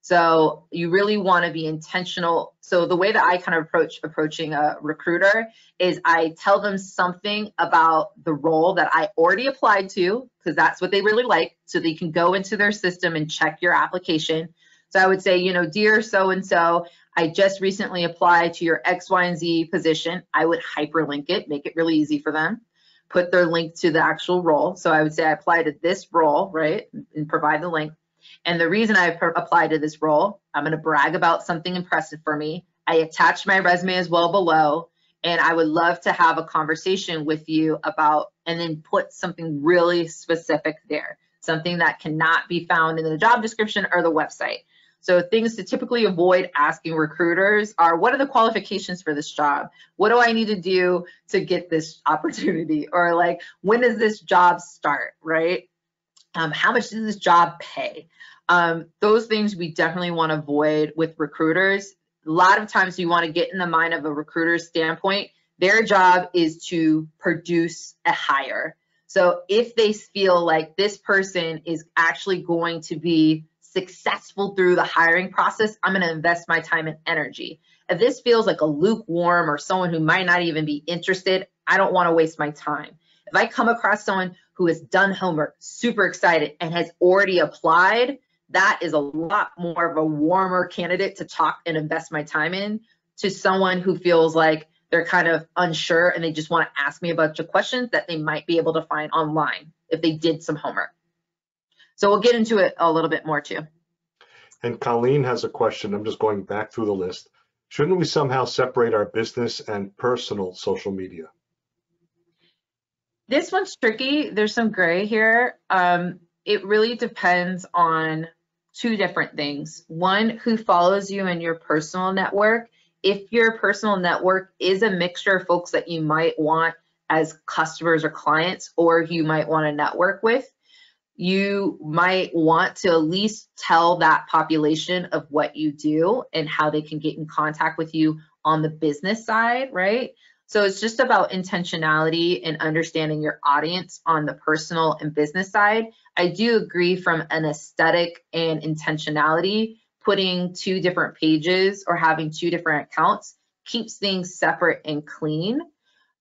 [SPEAKER 2] So you really want to be intentional. So the way that I kind of approaching a recruiter is I tell them something about the role that I already applied to, because that's what they really like, so they can go into their system and check your application. So I would say, you know, dear so-and-so, I just recently applied to your X, Y, and Z position. I would hyperlink it, make it really easy for them, put their link to the actual role. So I would say I applied to this role, right, and provide the link. And the reason I applied to this role, I'm going to brag about something impressive for me. I attached my resume as well below, and I would love to have a conversation with you about, and then put something really specific there, something that cannot be found in the job description or the website. So things to typically avoid asking recruiters are, what are the qualifications for this job? What do I need to do to get this opportunity? Or like, when does this job start, right? How much does this job pay? Those things we definitely want to avoid with recruiters. A lot of times you want to get in the mind of a recruiter's standpoint. Their job is to produce a hire. So if they feel like this person is actually going to be successful through the hiring process, I'm going to invest my time and energy. If this feels like a lukewarm or someone who might not even be interested, I don't want to waste my time. If I come across someone who has done homework, super excited, and has already applied, that is a lot more of a warmer candidate to talk and invest my time in, to someone who feels like they're kind of unsure and they just want to ask me a bunch of questions that they might be able to find online if they did some homework. So we'll get into it a little bit more too.
[SPEAKER 1] And Colleen has a question. I'm just going back through the list. Shouldn't we somehow separate our business and personal social media?
[SPEAKER 2] This one's tricky. There's some gray here. It really depends on two different things. One, who follows you in your personal network. If your personal network is a mixture of folks that you might want as customers or clients, or you might want to network with, you might want to at least tell that population of what you do and how they can get in contact with you on the business side, right? So it's just about intentionality and understanding your audience on the personal and business side. I do agree from an aesthetic and intentionality, putting two different pages or having two different accounts keeps things separate and clean.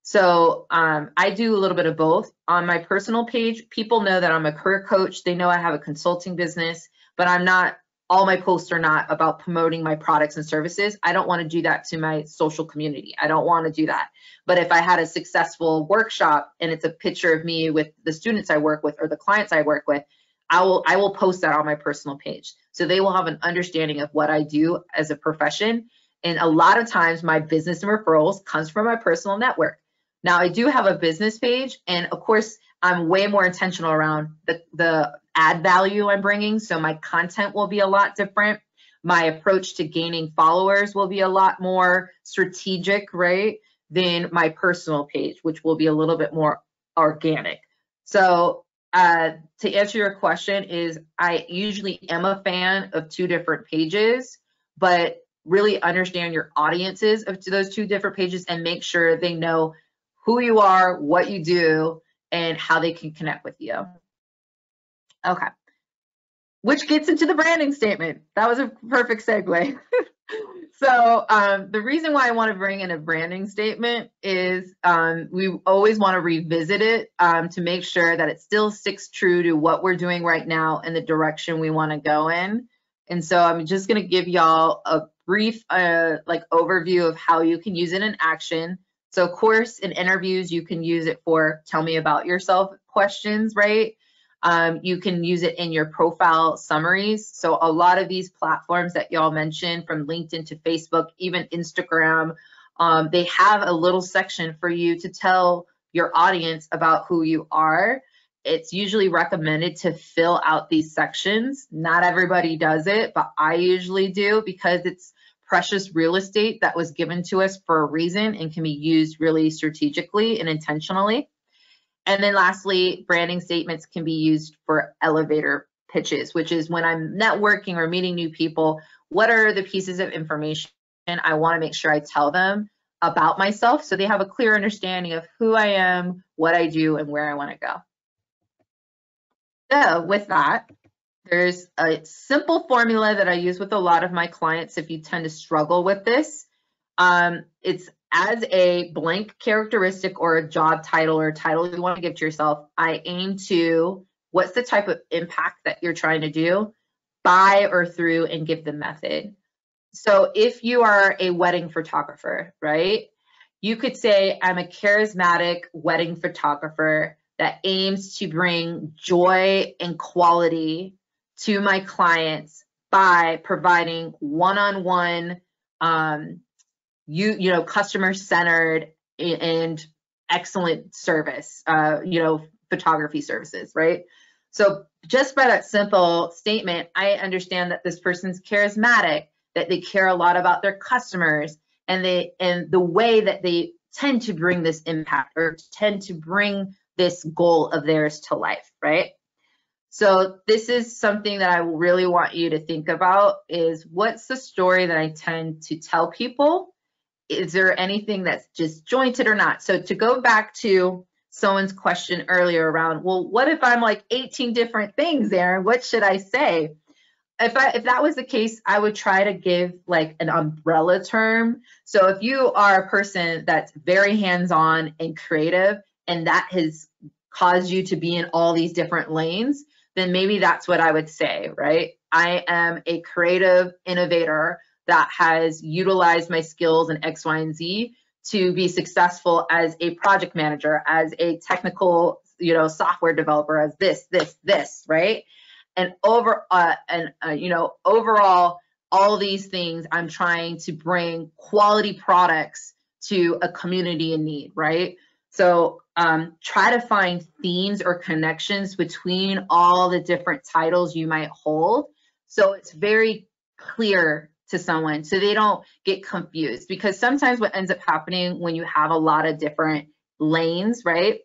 [SPEAKER 2] So I do a little bit of both. On my personal page, people know that I'm a career coach. They know I have a consulting business, but I'm not, all my posts are not about promoting my products and services. I don't want to do that to my social community. I don't want to do that. But if I had a successful workshop and it's a picture of me with the students I work with or the clients I work with, I will post that on my personal page. So they will have an understanding of what I do as a profession. And a lot of times my business and referrals comes from my personal network. Now I do have a business page, and of course I'm way more intentional around the ad value I'm bringing. So my content will be a lot different. My approach to gaining followers will be a lot more strategic, right, than my personal page, which will be a little bit more organic. So to answer your question is, I usually am a fan of two different pages, but really understand your audiences of those two different pages and make sure they know who you are, what you do, and how they can connect with you. Okay, which gets into the branding statement. That was a perfect segue. So the reason why I want to bring in a branding statement is we always want to revisit it to make sure that it still sticks true to what we're doing right now and the direction we want to go in. And so I'm just going to give y'all a brief overview of how you can use it in action. So of course, in interviews, you can use it for tell me about yourself questions, right? You can use it in your profile summaries. So a lot of these platforms that y'all mentioned, from LinkedIn to Facebook, even Instagram, they have a little section for you to tell your audience about who you are. It's usually recommended to fill out these sections. Not everybody does it, but I usually do because it's precious real estate that was given to us for a reason and can be used really strategically and intentionally. And then lastly, branding statements can be used for elevator pitches, which is when I'm networking or meeting new people, what are the pieces of information I want to make sure I tell them about myself so they have a clear understanding of who I am, what I do, and where I want to go. So with that, there's a simple formula that I use with a lot of my clients if you tend to struggle with this. It's as a blank characteristic or a job title or title you want to give to yourself, I aim to what's the type of impact that you're trying to do by or through and give the method. So if you are a wedding photographer, right, you could say I'm a charismatic wedding photographer that aims to bring joy and quality to my clients by providing one-on-one, customer-centered and excellent service, photography services, right? So just by that simple statement, I understand that this person's charismatic, that they care a lot about their customers, and the way that they tend to bring this impact or tend to bring this goal of theirs to life, right? So this is something that I really want you to think about is what's the story that I tend to tell people? Is there anything that's disjointed or not? So to go back to someone's question earlier around, well, what if I'm like 18 different things, Erin? What should I say? If that was the case, I would try to give like an umbrella term. So if you are a person that's very hands-on and creative, and that has caused you to be in all these different lanes, then maybe that's what I would say, right? I am a creative innovator that has utilized my skills in X, Y, and Z to be successful as a project manager, as a technical, software developer, as this, right? And overall, all these things, I'm trying to bring quality products to a community in need, right? So try to find themes or connections between all the different titles you might hold. So it's very clear to someone so they don't get confused, because sometimes what ends up happening when you have a lot of different lanes, right,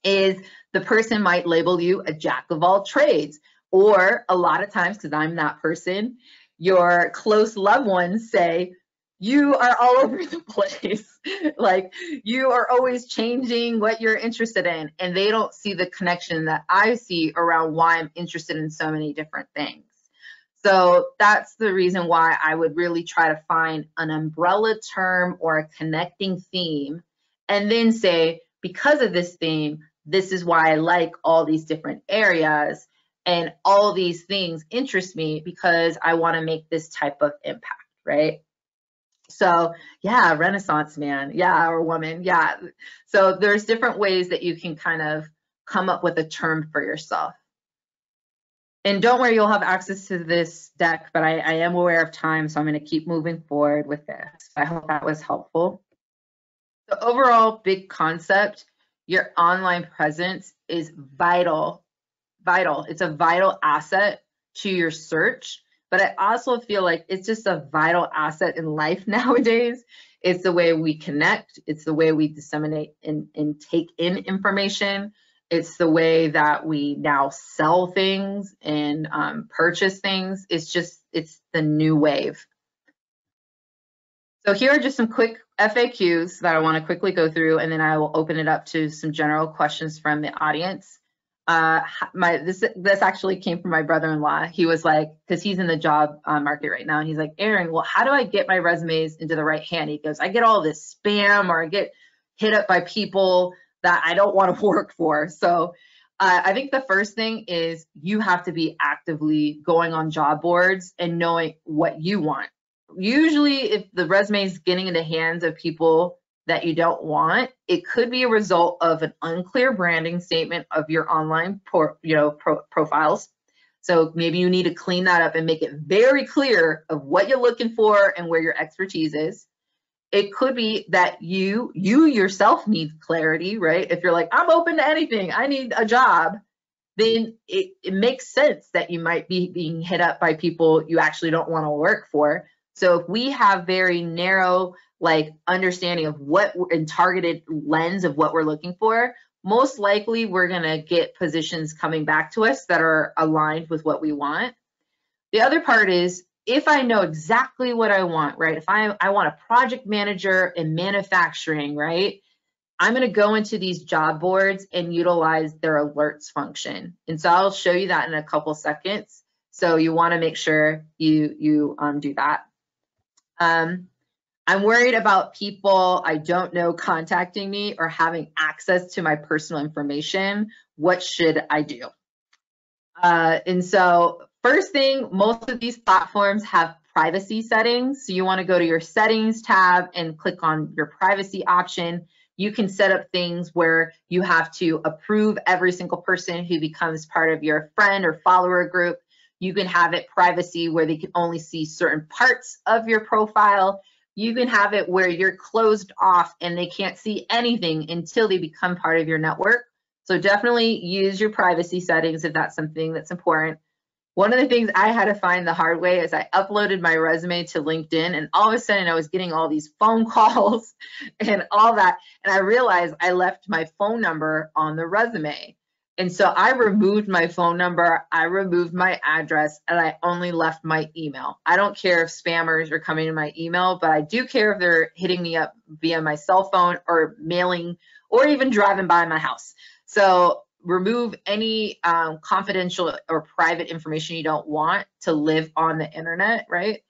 [SPEAKER 2] is the person might label you a jack of all trades, or a lot of times, because I'm that person, your close loved ones say, you are all over the place. Like you are always changing what you're interested in, and they don't see the connection that I see around why I'm interested in so many different things. So that's the reason why I would really try to find an umbrella term or a connecting theme, and then say, because of this theme, this is why I like all these different areas, and all these things interest me because I want to make this type of impact, right? So yeah, Renaissance man, yeah, or woman, yeah. So there's different ways that you can kind of come up with a term for yourself. And don't worry, you'll have access to this deck, but I am aware of time, so I'm going to keep moving forward with this. I hope that was helpful. The overall big concept, your online presence is vital. It's a vital asset to your search, but I also feel like it's just a vital asset in life nowadays. It's the way we connect. It's the way we disseminate and take in information. It's the way that we now sell things and purchase things. It's the new wave. So here are just some quick FAQs that I want to quickly go through, and then I will open it up to some general questions from the audience. This actually came from my brother-in-law. He was like, because he's in the job market right now, and he's like, Erin, well, how do I get my resumes into the right hand? He goes, I get all this spam, or I get hit up by people that I don't want to work for. So I think the first thing is you have to be actively going on job boards and knowing what you want. Usually if the resume is getting in the hands of people that you don't want, it could be a result of an unclear branding statement of your online profiles. So maybe you need to clean that up and make it very clear of what you're looking for and where your expertise is. It could be that you yourself need clarity, right? If you're like, I'm open to anything, I need a job, then it makes sense that you might be being hit up by people you actually don't want to work for. So if we have very narrow like understanding of what and targeted lens of what we're looking for, most likely we're going to get positions coming back to us that are aligned with what we want. The other part is, if I know exactly what I want, right? If I want a project manager in manufacturing, right? I'm going to go into these job boards and utilize their alerts function. And so I'll show you that in a couple seconds. So you want to make sure you do that. I'm worried about people I don't know contacting me or having access to my personal information. What should I do? And so first thing, most of these platforms have privacy settings. So you want to go to your settings tab and click on your privacy option. You can set up things where you have to approve every single person who becomes part of your friend or follower group. You can have it privacy where they can only see certain parts of your profile. You can have it where you're closed off and they can't see anything until they become part of your network. So definitely use your privacy settings if that's something that's important. One of the things I had to find the hard way is I uploaded my resume to LinkedIn, and all of a sudden I was getting all these phone calls and all that. And I realized I left my phone number on the resume. And so I removed my phone number, I removed my address, and I only left my email. I don't care if spammers are coming to my email, but I do care if they're hitting me up via my cell phone or mailing or even driving by my house. So remove any confidential or private information you don't want to live on the internet, right?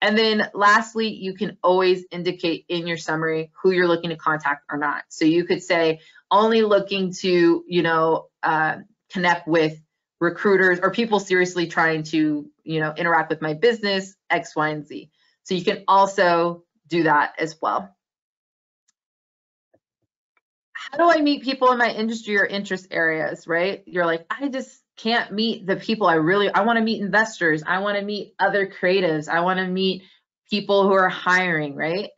[SPEAKER 2] And then lastly, you can always indicate in your summary who you're looking to contact or not. So you could say only looking to, connect with recruiters or people seriously trying to, interact with my business, X, Y, and Z. So you can also do that as well. How do I meet people in my industry or interest areas, right? You're like, I just can't meet the people I want to meet investors. I want to meet other creatives. I want to meet people who are hiring, right?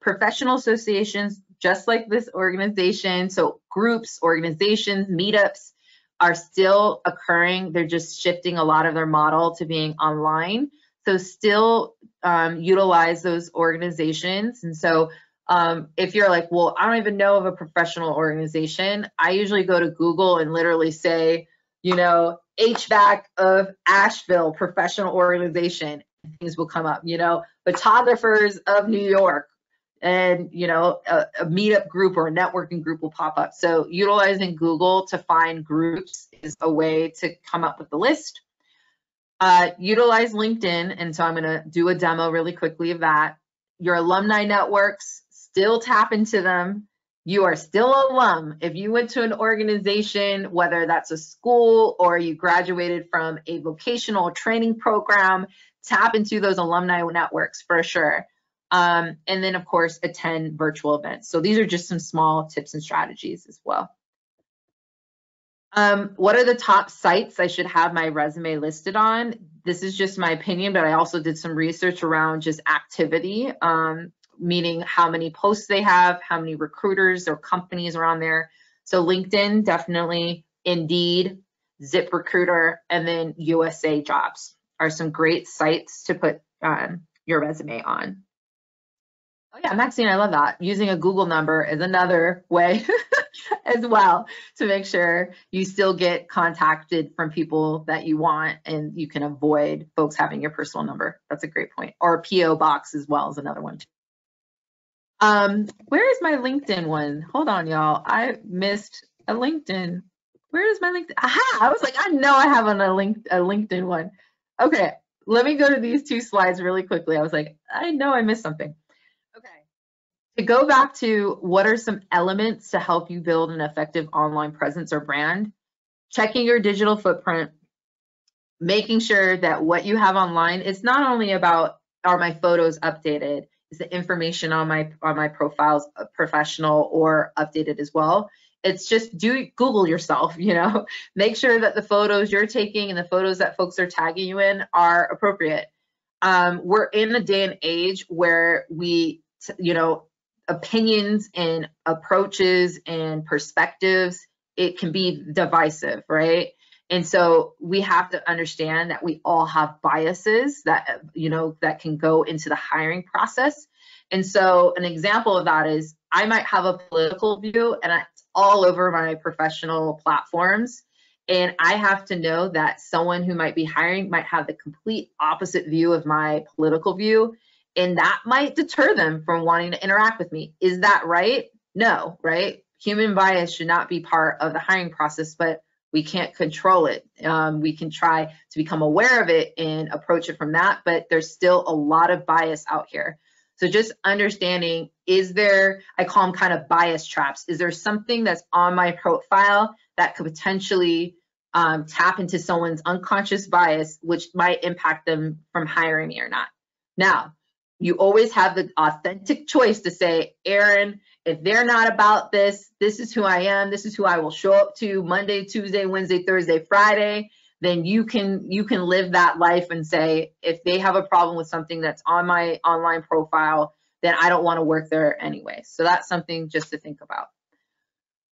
[SPEAKER 2] Professional associations, just like this organization. So groups, organizations, meetups are still occurring. They're just shifting a lot of their model to being online. So still utilize those organizations. And so if you're like, well, I don't even know of a professional organization, I usually go to Google and literally say, HVAC of Asheville professional organization, things will come up, photographers of New York, and, a meetup group or a networking group will pop up. So utilizing Google to find groups is a way to come up with the list. Utilize LinkedIn. And so I'm going to do a demo really quickly of that. Your alumni networks, still tap into them. You are still an alum. If you went to an organization, whether that's a school or you graduated from a vocational training program, tap into those alumni networks for sure. And then, of course, attend virtual events. So these are just some small tips and strategies as well. What are the top sites I should have my resume listed on? This is just my opinion, but I also did some research around just activity, meaning how many posts they have, how many recruiters or companies are on there. So LinkedIn, definitely, Indeed, ZipRecruiter, and then USA Jobs are some great sites to put your resume on. Oh yeah, Maxine, I love that. Using a Google number is another way as well to make sure you still get contacted from people that you want and you can avoid folks having your personal number. That's a great point. Or a PO box as well is another one too. Where is my LinkedIn one? Hold on, y'all. I missed a LinkedIn. Where is my LinkedIn? Aha! I was like, I know I have a LinkedIn one. Okay, let me go to these two slides really quickly. I was like, I know I missed something. Okay, to go back to what are some elements to help you build an effective online presence or brand, checking your digital footprint, making sure that what you have online is not only about, are my photos updated, is the information on my profiles professional or updated as well. It's just Google yourself, make sure that the photos you're taking and the photos that folks are tagging you in are appropriate. We're in a day and age where we opinions and approaches and perspectives, it can be divisive, right? And so we have to understand that we all have biases that, that can go into the hiring process. And so an example of that is I might have a political view and it's all over my professional platforms. And I have to know that someone who might be hiring might have the complete opposite view of my political view. And that might deter them from wanting to interact with me. Is that right? No, right? Human bias should not be part of the hiring process, but we can't control it. We can try to become aware of it and approach it from that, but there's still a lot of bias out here. So just understanding, I call them kind of bias traps. Is there something that's on my profile that could potentially tap into someone's unconscious bias, which might impact them from hiring me or not? Now, you always have the authentic choice to say, Erin, if they're not about this, this is who I am, this is who I will show up to Monday, Tuesday, Wednesday, Thursday, Friday. Then you can live that life and say, if they have a problem with something that's on my online profile, then I don't want to work there anyway. So that's something just to think about.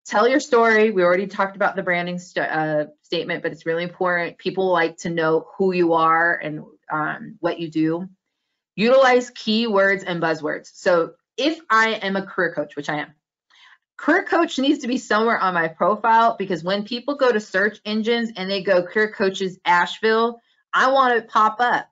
[SPEAKER 2] Tell your story. We already talked about the branding statement, but it's really important. People like to know who you are and what you do. Utilize keywords and buzzwords. So if I am a career coach, which I am, career coach needs to be somewhere on my profile, because when people go to search engines and they go career coaches Asheville, I want to pop up.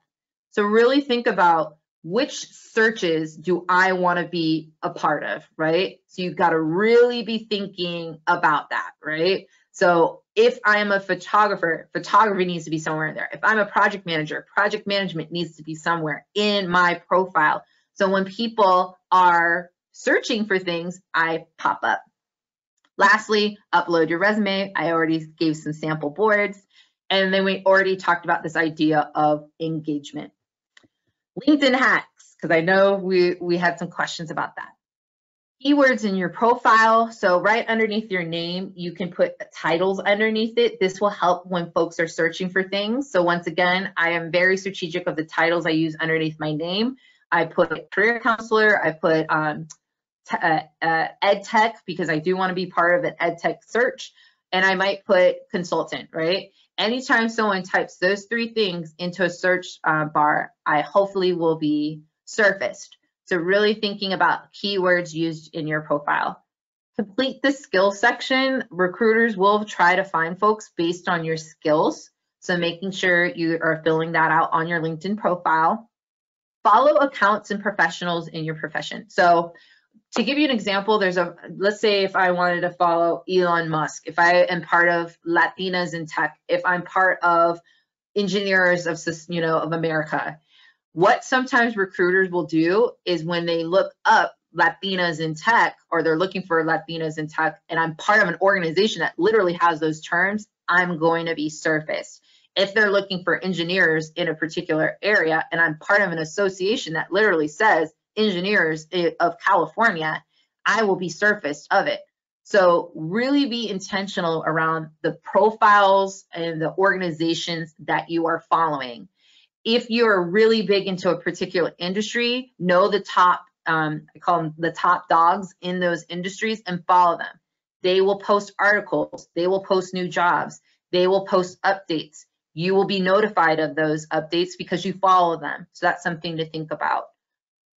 [SPEAKER 2] So really think about which searches do I want to be a part of, right? So you've got to really be thinking about that, right? So if I am a photographer, photography needs to be somewhere in there. If I'm a project manager, project management needs to be somewhere in my profile. So when people are searching for things, I pop up. Lastly, upload your resume. I already gave some sample boards. And then we already talked about this idea of engagement. LinkedIn hacks, because I know we had some questions about that. Keywords in your profile. So right underneath your name, you can put titles underneath it. This will help when folks are searching for things. So once again, I am very strategic of the titles I use underneath my name. I put career counselor, I put ed tech, because I do want to be part of an ed tech search, and I might put consultant, right? Anytime someone types those three things into a search bar, I hopefully will be surfaced. So really thinking about keywords used in your profile. Complete the skills section. Recruiters will try to find folks based on your skills. So making sure you are filling that out on your LinkedIn profile. Follow accounts and professionals in your profession. So to give you an example, let's say if I wanted to follow Elon Musk, if I am part of Latinas in tech, if I'm part of Engineers of America, what sometimes recruiters will do is when they look up Latinas in tech, or they're looking for Latinas in tech, and I'm part of an organization that literally has those terms, I'm going to be surfaced. If they're looking for engineers in a particular area, and I'm part of an association that literally says Engineers of California, I will be surfaced of it. So really be intentional around the profiles and the organizations that you are following. If you're really big into a particular industry, know the top, I call them the top dogs in those industries, and follow them. They will post articles, they will post new jobs, they will post updates. You will be notified of those updates because you follow them. So that's something to think about.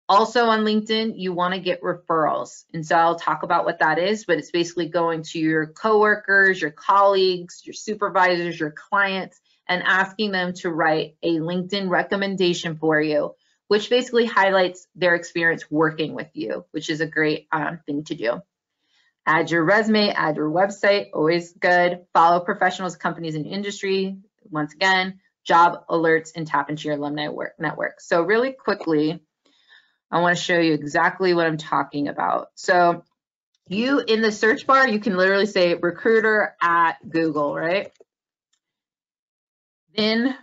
[SPEAKER 2] Also on LinkedIn, you want to get referrals. And so I'll talk about what that is, but it's basically going to your coworkers, your colleagues, your supervisors, your clients, and asking them to write a LinkedIn recommendation for you, which basically highlights their experience working with you, which is a great thing to do. Add your resume, add your website, always good. Follow professionals, companies, and industry. Once again, job alerts, and tap into your alumni network. So really quickly, I want to show you exactly what I'm talking about. So you, in the search bar, you can literally say recruiter at Google, right? Then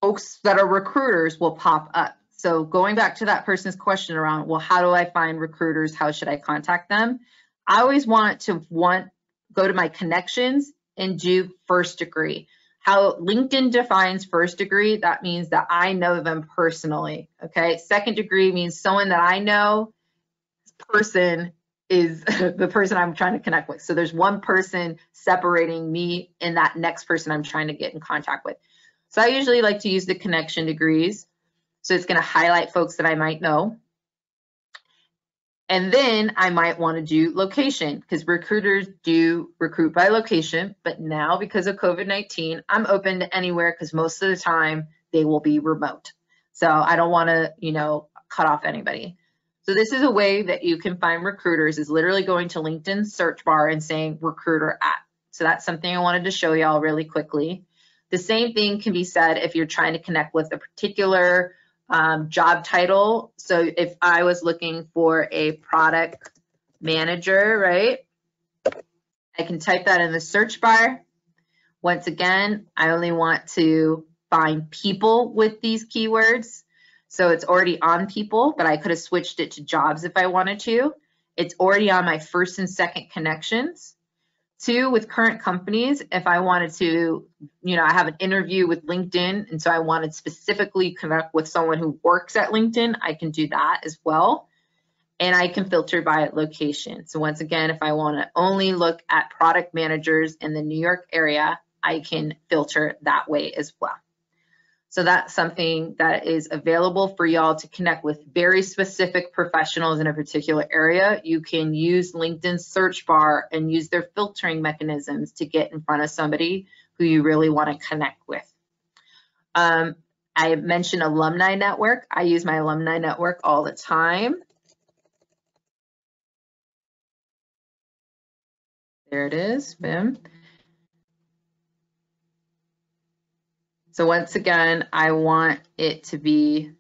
[SPEAKER 2] folks that are recruiters will pop up. So going back to that person's question around, well, how do I find recruiters? How should I contact them? I always want to go to my connections and do first degree. How LinkedIn defines first degree, that means that I know them personally, okay? Second degree means someone that I know, person is the person I'm trying to connect with. So there's one person separating me and that next person I'm trying to get in contact with. So I usually like to use the connection degrees. So it's going to highlight folks that I might know. And then I might want to do location, because recruiters do recruit by location. But now, because of COVID-19, I'm open to anywhere, because most of the time they will be remote. So I don't want to, you know, cut off anybody. So this is a way that you can find recruiters, is literally going to LinkedIn search bar and saying recruiter at. So that's something I wanted to show y'all really quickly. The same thing can be said if you're trying to connect with a particular job title. So if I was looking for a product manager, right? I can type that in the search bar. Once again, I only want to find people with these keywords. So it's already on people, but I could have switched it to jobs if I wanted to. It's already on my first and second connections. 2, with current companies, if I wanted to, you know, I have an interview with LinkedIn, and so I wanted specifically connect with someone who works at LinkedIn, I can do that as well. And I can filter by location. So once again, if I want to only look at product managers in the New York area, I can filter that way as well. So that's something that is available for y'all to connect with very specific professionals in a particular area. You can use LinkedIn search bar and use their filtering mechanisms to get in front of somebody who you really want to connect with. I mentioned Alumni Network. I use my Alumni Network all the time. There it is, boom. So once again, I want it to be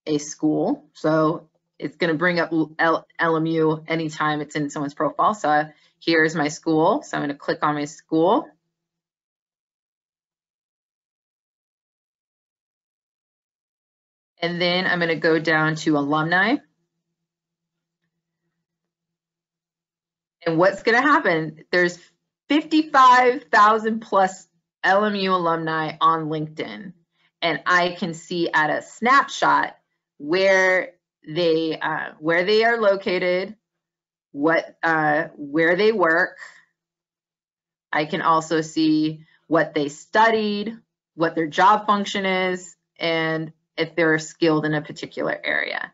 [SPEAKER 2] a school. So it's going to bring up LMU anytime it's in someone's profile. So here's my school. So I'm going to click on my school. And then I'm going to go down to alumni. And what's going to happen? There's 55,000 plus LMU alumni on LinkedIn. And I can see at a snapshot where they are located, where they work. I can also see what they studied, what their job function is, and if they're skilled in a particular area.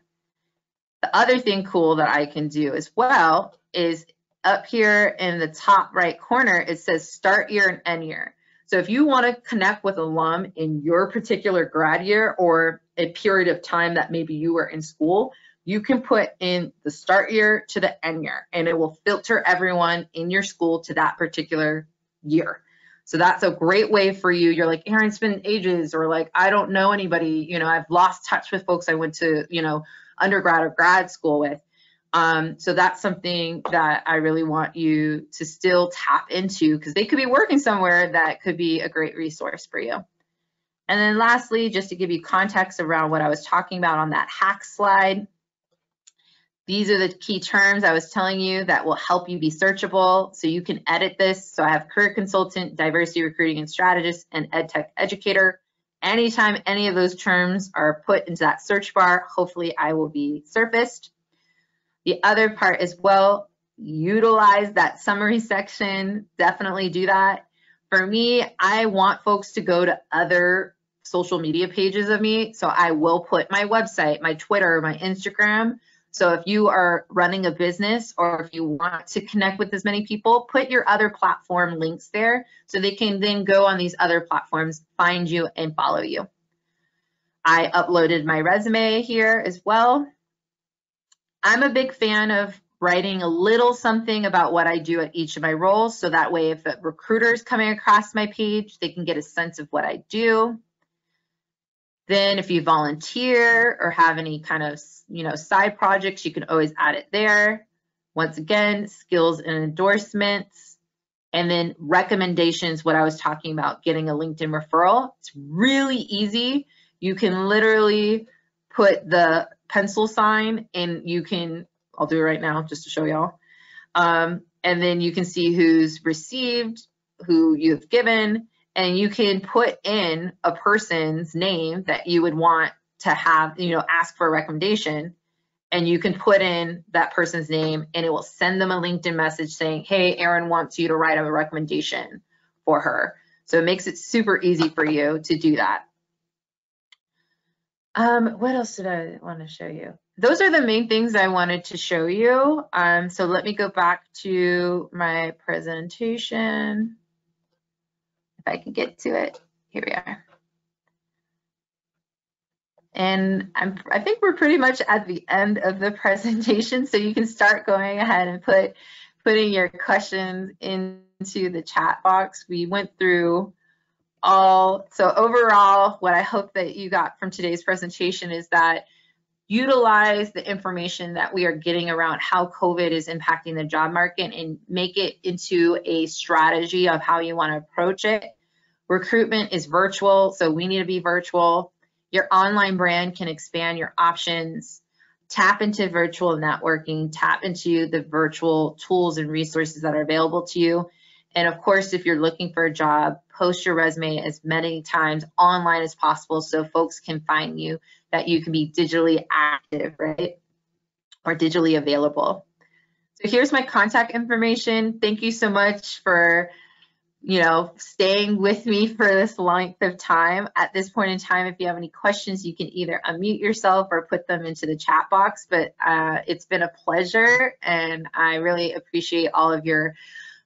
[SPEAKER 2] The other thing cool that I can do as well is up here in the top right corner, it says start year and end year. So if you want to connect with alum in your particular grad year or a period of time that maybe you were in school, you can put in the start year to the end year, and it will filter everyone in your school to that particular year. So that's a great way for you. You're like, Erin, it's been ages, or like, I don't know anybody, you know, I've lost touch with folks I went to, you know, undergrad or grad school with. So that's something that I really want you to still tap into, because they could be working somewhere that could be a great resource for you. And then lastly, just to give you context around what I was talking about on that hack slide, these are the key terms I was telling you that will help you be searchable. So you can edit this. So I have career consultant, diversity recruiting and strategist, and EdTech educator. Anytime any of those terms are put into that search bar, hopefully I will be surfaced. The other part as well, utilize that summary section. Definitely do that. For me, I want folks to go to other social media pages of me. So I will put my website, my Twitter, my Instagram. So if you are running a business or if you want to connect with as many people, put your other platform links there so they can then go on these other platforms, find you and follow you. I uploaded my resume here as well. I'm a big fan of writing a little something about what I do at each of my roles. So that way, if a recruiter is coming across my page, they can get a sense of what I do. Then if you volunteer or have any kind of, you know, side projects, you can always add it there. Once again, skills and endorsements. And then recommendations, what I was talking about, getting a LinkedIn referral. It's really easy. You can literally put the pencil sign and you can, I'll do it right now just to show y'all. And then you can see who's received, who you've given, and you can put in a person's name that you would want to have, ask for a recommendation, and you can put in that person's name and it will send them a LinkedIn message saying, hey, Erin wants you to write a recommendation for her. So it makes it super easy for you to do that. What else did I want to show you? Those are the main things I wanted to show you. So let me go back to my presentation. If I can get to it. Here we are. And I think we're pretty much at the end of the presentation, so you can start going ahead and putting your questions into the chat box. We went through so overall, what I hope that you got from today's presentation is that utilize the information that we are getting around how COVID is impacting the job market and make it into a strategy of how you want to approach it. Recruitment is virtual, so we need to be virtual. Your online brand can expand your options. Tap into virtual networking, tap into the virtual tools and resources that are available to you. And of course, if you're looking for a job, post your resume as many times online as possible so folks can find you, that you can be digitally active, right? Or digitally available. So here's my contact information. Thank you so much for staying with me for this length of time. At this point in time, if you have any questions, you can either unmute yourself or put them into the chat box. But it's been a pleasure, and I really appreciate all of your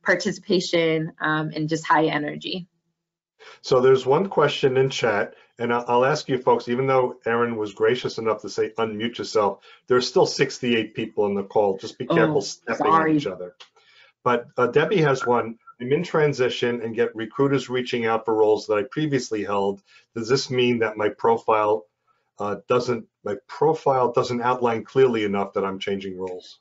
[SPEAKER 2] participation and just high energy.
[SPEAKER 1] So there's one question in chat, and I'll ask you folks, even though Erin was gracious enough to say unmute yourself, there's still 68 people in the call. Just be careful stepping on each other. But Debbie has one. I'm in transition and get recruiters reaching out for roles that I previously held. Does this mean that my profile doesn't outline clearly enough that I'm changing roles?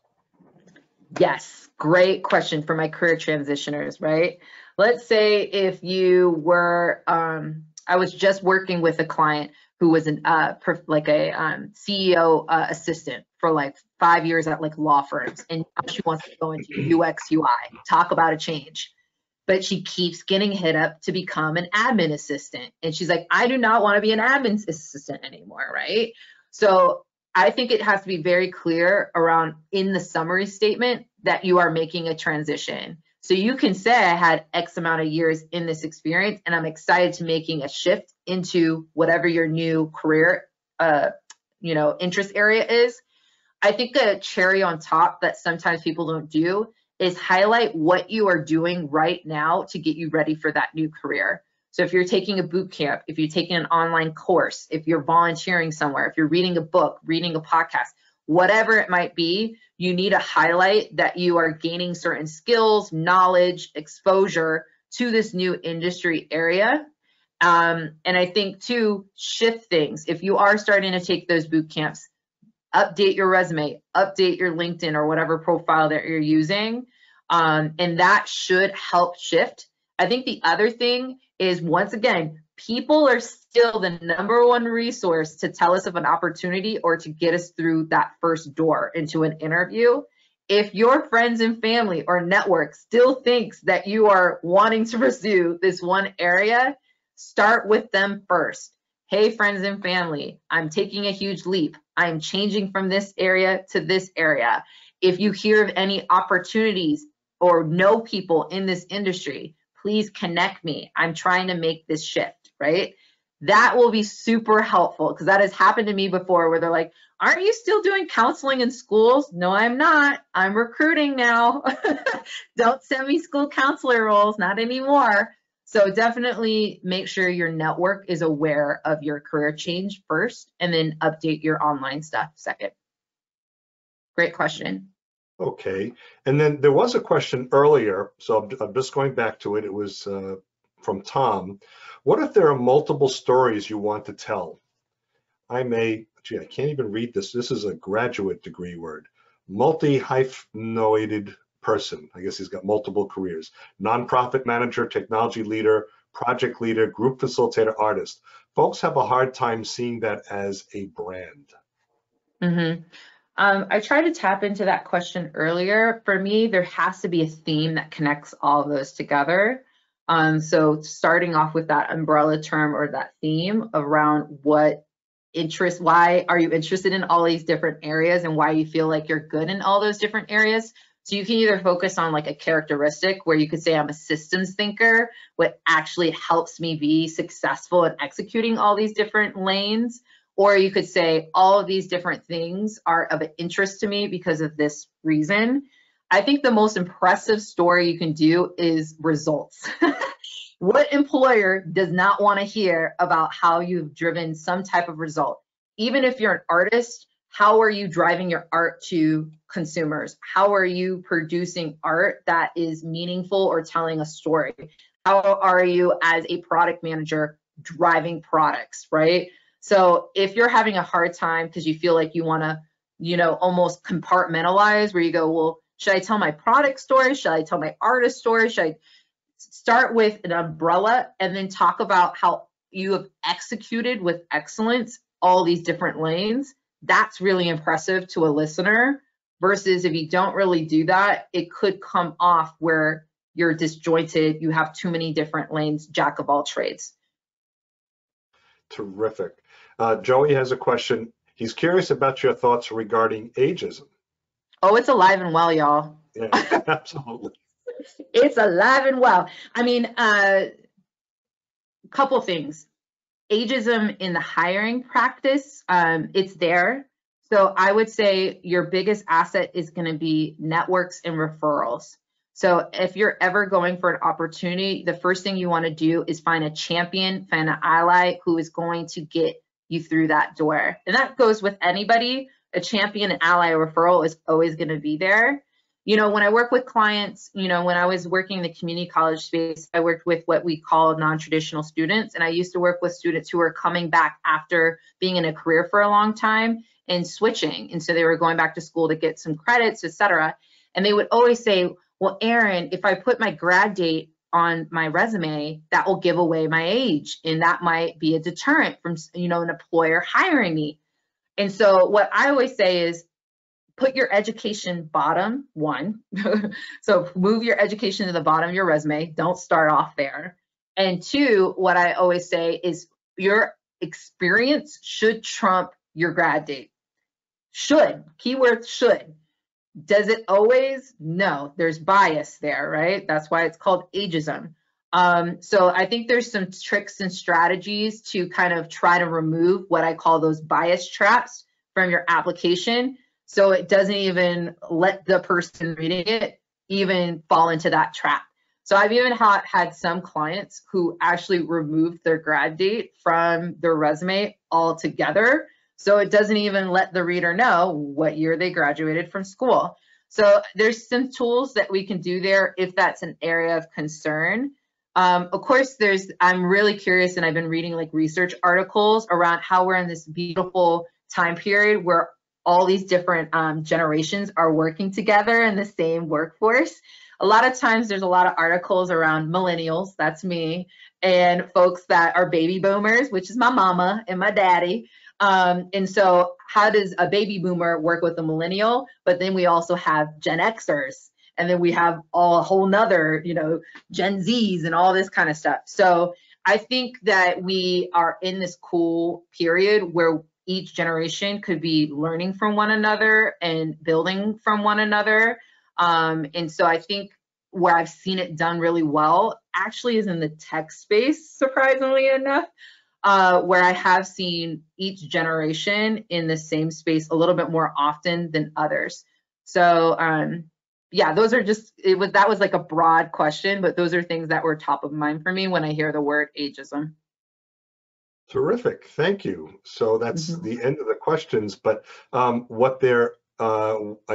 [SPEAKER 2] Yes, great question for my career transitioners, right? Let's say if you were, I was just working with a client who was like a CEO assistant for like 5 years at like law firms, and now she wants to go into UX UI, talk about a change. But she keeps getting hit up to become an admin assistant. And she's like, I do not want to be an admin assistant anymore, right? So I think it has to be very clear around in the summary statement that you are making a transition. So you can say I had X amount of years in this experience, and I'm excited to making a shift into whatever your new career, interest area is. I think a cherry on top that sometimes people don't do is highlight what you are doing right now to get you ready for that new career. So if you're taking a boot camp, if you're taking an online course, if you're volunteering somewhere, if you're reading a book, reading a podcast, whatever it might be, you need to highlight that you are gaining certain skills, knowledge, exposure to this new industry area. And I think too, shift things. If you are starting to take those boot camps, update your resume, update your LinkedIn or whatever profile that you're using. And that should help shift. I think the other thing is, once again, people are still the #1 resource to tell us of an opportunity or to get us through that first door into an interview. If your friends and family or network still thinks that you are wanting to pursue this one area, start with them first. Hey, friends and family, I'm taking a huge leap. I'm changing from this area to this area. If you hear of any opportunities or know people in this industry, please connect me. I'm trying to make this shift, right? That will be super helpful, because that has happened to me before where they're like, aren't you still doing counseling in schools? No, I'm not. I'm recruiting now. Don't send me school counselor roles, not anymore. So definitely make sure your network is aware of your career change first, and then update your online stuff second. Great question.
[SPEAKER 1] Okay, and then there was a question earlier, so I'm just going back to it. It was from Tom. What if there are multiple stories you want to tell? I can't even read this. This is a graduate degree word. Multi-hyphenated person. I guess he's got multiple careers. Nonprofit manager, technology leader, project leader, group facilitator, artist. Folks have a hard time seeing that as a brand.
[SPEAKER 2] Mm-hmm. I tried to tap into that question earlier. For me, there has to be a theme that connects all of those together. So starting off with that umbrella term or that theme around what interest, why are you interested in all these different areas and why you feel like you're good in all those different areas. So you can either focus on like a characteristic where you could say I'm a systems thinker, what actually helps me be successful in executing all these different lanes, or you could say all of these different things are of interest to me because of this reason. I think the most impressive story you can do is results. What employer does not want to hear about how you've driven some type of result? Even if you're an artist, how are you driving your art to consumers? How are you producing art that is meaningful or telling a story? How are you as a product manager driving products, right? So if you're having a hard time because you feel like you want to, almost compartmentalize where you go, well, should I tell my product story? Should I tell my artist story? Should I start with an umbrella and then talk about how you have executed with excellence all these different lanes? That's really impressive to a listener versus if you don't really do that, it could come off where you're disjointed, you have too many different lanes, jack of all trades.
[SPEAKER 1] Terrific. Joey has a question. He's curious about your thoughts regarding ageism.
[SPEAKER 2] Oh, it's alive and well, y'all.
[SPEAKER 1] Yeah, absolutely.
[SPEAKER 2] It's alive and well. I mean, couple things. Ageism in the hiring practice, it's there. So I would say your biggest asset is going to be networks and referrals. So if you're ever going for an opportunity, the first thing you want to do is find a champion, find an ally who is going to get you through that door. And that goes with anybody. A champion, an ally, a referral is always going to be there. When I work with clients, when I was working in the community college space, I worked with what we call non-traditional students. And I used to work with students who were coming back after being in a career for a long time and switching. And so they were going back to school to get some credits, et cetera. And they would always say, well, Erin, if I put my grad date on my resume, that will give away my age. And that might be a deterrent from, an employer hiring me. And so what I always say is, put your education bottom one. So move your education to the bottom of your resume. Don't start off there. And two, what I always say is your experience should trump your grad date. Should, keyword should. Does it always? No, there's bias there, right? That's why it's called ageism. So I think there's some tricks and strategies to kind of try to remove what I call those bias traps from your application. So it doesn't even let the person reading it even fall into that trap. So I've even had some clients who actually removed their grad date from their resume altogether. So it doesn't even let the reader know what year they graduated from school. So there's some tools that we can do there if that's an area of concern. Of course, I'm really curious, and I've been reading like research articles around how we're in this beautiful time period where all these different generations are working together in the same workforce. A lot of times there's a lot of articles around millennials, that's me, and folks that are baby boomers, which is my mama and my daddy. And so how does a baby boomer work with a millennial? But then we also have Gen Xers, and then we have a whole nother, Gen Zs and all this kind of stuff. So I think that we are in this cool period where each generation could be learning from one another and building from one another. And so I think where I've seen it done really well actually is in the tech space, surprisingly enough, where I have seen each generation in the same space a little bit more often than others. So yeah, that was like a broad question, but those are things that were top of mind for me when I hear the word ageism.
[SPEAKER 1] Terrific, thank you. So that's the end of the questions, but I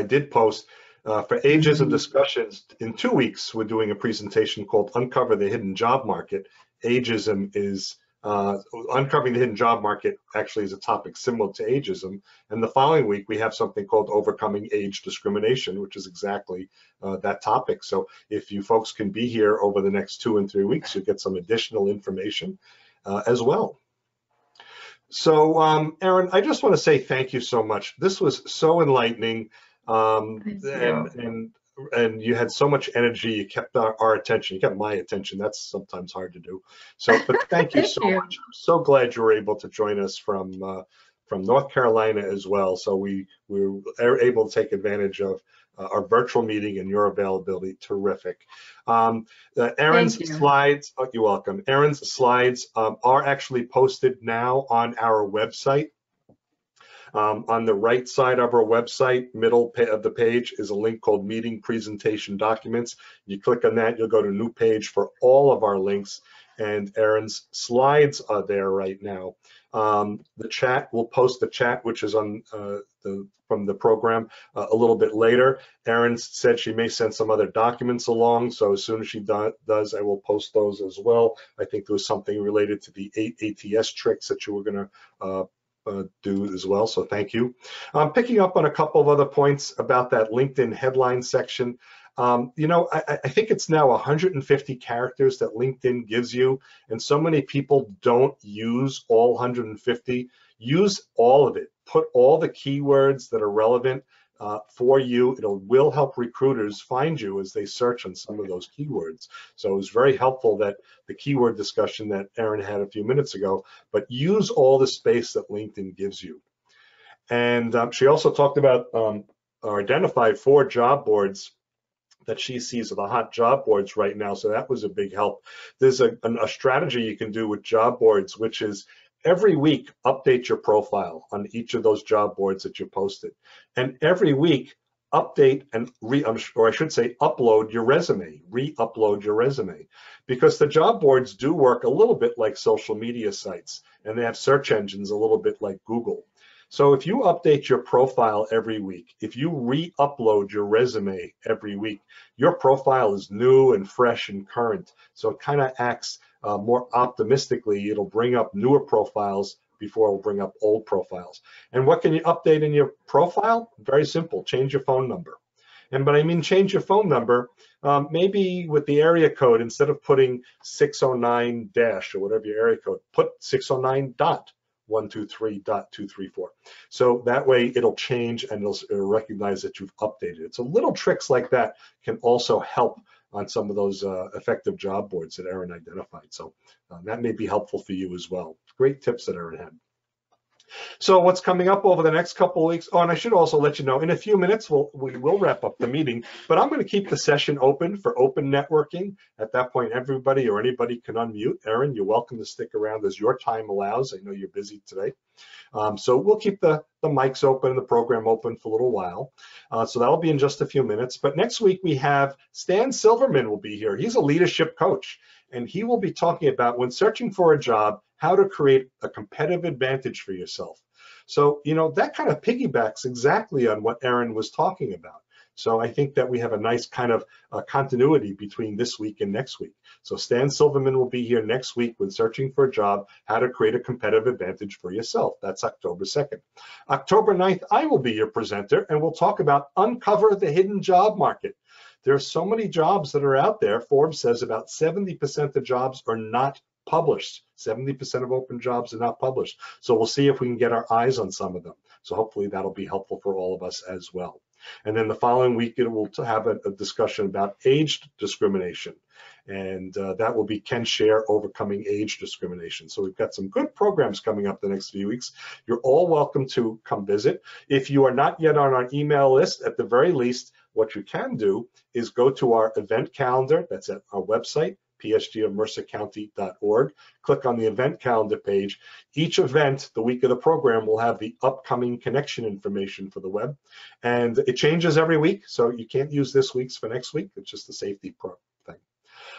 [SPEAKER 1] did post for ageism discussions in 2 weeks, we're doing a presentation called Uncover the Hidden Job Market. Ageism is, uncovering the hidden job market actually is a topic similar to ageism. And the following week, we have something called Overcoming Age Discrimination, which is exactly that topic. So if you folks can be here over the next 2 and 3 weeks, you'll get some additional information as well. So, Erin, I just want to say thank you so much. This was so enlightening.
[SPEAKER 2] Thank you.
[SPEAKER 1] And you had so much energy. You kept our attention. You kept my attention. That's sometimes hard to do. So, but thank you
[SPEAKER 2] Thank
[SPEAKER 1] so
[SPEAKER 2] you.
[SPEAKER 1] much. I'm so glad you were able to join us from North Carolina as well. So we were able to take advantage of our virtual meeting and your availability. Terrific. Erin's
[SPEAKER 2] Thank you.
[SPEAKER 1] slides, oh, you're welcome. Erin's slides are actually posted now on our website. On the right side of our website, middle of the page, is a link called Meeting Presentation Documents. You click on that, you'll go to a new page for all of our links, and Erin's slides are there right now. The chat, we'll post the chat, which is on from the program a little bit later. Erin said she may send some other documents along, so as soon as she does, I will post those as well. I think there was something related to the 8 ATS tricks that you were going to do as well, so thank you. Picking up on a couple of other points about that LinkedIn headline section. You know, I think it's now 150 characters that LinkedIn gives you, and so many people don't use all 150. Use all of it. Put all the keywords that are relevant for you. It will help recruiters find you as they search on some of those keywords. So it was very helpful that the keyword discussion that Erin had a few minutes ago, but use all the space that LinkedIn gives you. And she also talked about or identified 4 job boards that she sees are the hot job boards right now. So that was a big help. There's a strategy you can do with job boards, which is every week update your profile on each of those job boards that you posted. And every week update and or I should say upload your resume, re-upload your resume. Because the job boards do work a little bit like social media sites, and they have search engines a little bit like Google. So if you update your profile every week, if you re-upload your resume every week, your profile is new and fresh and current. So it kind of acts more optimistically. It'll bring up newer profiles before it'll bring up old profiles. And what can you update in your profile? Very simple, change your phone number. And but I mean change your phone number, maybe with the area code, instead of putting 609 dash or whatever your area code, put 609.123.234. So that way it'll change and it'll recognize that you've updated it. So little tricks like that can also help on some of those effective job boards that Erin identified. So that may be helpful for you as well. Great tips that Erin had. So what's coming up over the next couple of weeks? Oh, and I should also let you know, in a few minutes, we will wrap up the meeting, but I'm going to keep the session open for open networking. At that point, everybody or anybody can unmute. Erin, you're welcome to stick around as your time allows. I know you're busy today. So we'll keep the mics open, the program open for a little while. So that'll be in just a few minutes. But next week we have Stan Silverman will be here. He's a leadership coach, and he will be talking about, when searching for a job, how to create a competitive advantage for yourself. So, you know, that kind of piggybacks exactly on what Erin was talking about. So I think that we have a nice kind of continuity between this week and next week. So Stan Silverman will be here next week when searching for a job, how to create a competitive advantage for yourself. That's October 2nd. October 9th, I will be your presenter, and we'll talk about uncover the hidden job market. There are so many jobs that are out there. Forbes says about 70% of jobs are not published. 70% of open jobs are not published. So we'll see if we can get our eyes on some of them. So hopefully that'll be helpful for all of us as well. And then the following week, it will have a discussion about age discrimination. And that will be Ken Share, Overcoming Age Discrimination. So we've got some good programs coming up the next few weeks. You're all welcome to come visit. If you are not yet on our email list, at the very least, what you can do is go to our event calendar. That's at our website, psgofmercercounty.org. Click on the event calendar page. Each event, the week of the program, will have the upcoming connection information for the web. And it changes every week, so you can't use this week's for next week. It's just a safety thing.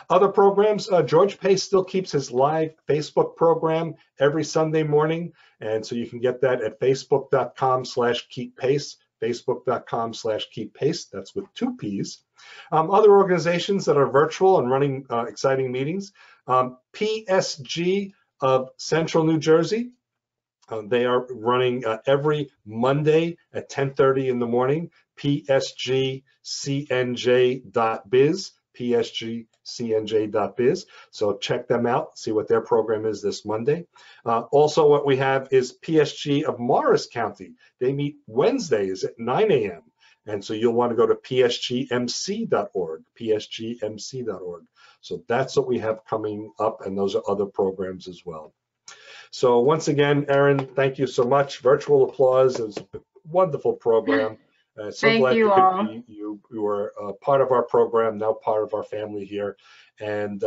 [SPEAKER 1] Other programs, George Pace still keeps his live Facebook program every Sunday morning. And so you can get that at facebook.com/keeppace. facebook.com/keeppace. That's with 2 P's. Other organizations that are virtual and running exciting meetings, PSG of Central New Jersey. They are running every Monday at 10:30 in the morning, psgcnj.biz, psgcnj.biz. So check them out, see what their program is this Monday. Also, what we have is PSG of Morris County. They meet Wednesdays at 9 a.m. And so you'll want to go to psgmc.org, psgmc.org. So that's what we have coming up, and those are other programs as well. So once again, Erin, thank you so much. Virtual applause. It was a wonderful program. So
[SPEAKER 2] Thank
[SPEAKER 1] glad
[SPEAKER 2] you all.
[SPEAKER 1] you were part of our program, now part of our family here. And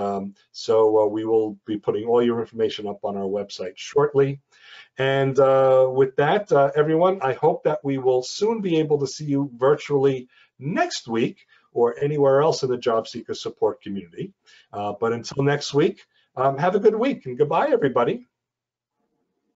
[SPEAKER 1] so we will be putting all your information up on our website shortly. And with that, everyone, I hope that we will soon be able to see you virtually next week or anywhere else in the job seeker support community. But until next week, have a good week and goodbye, everybody.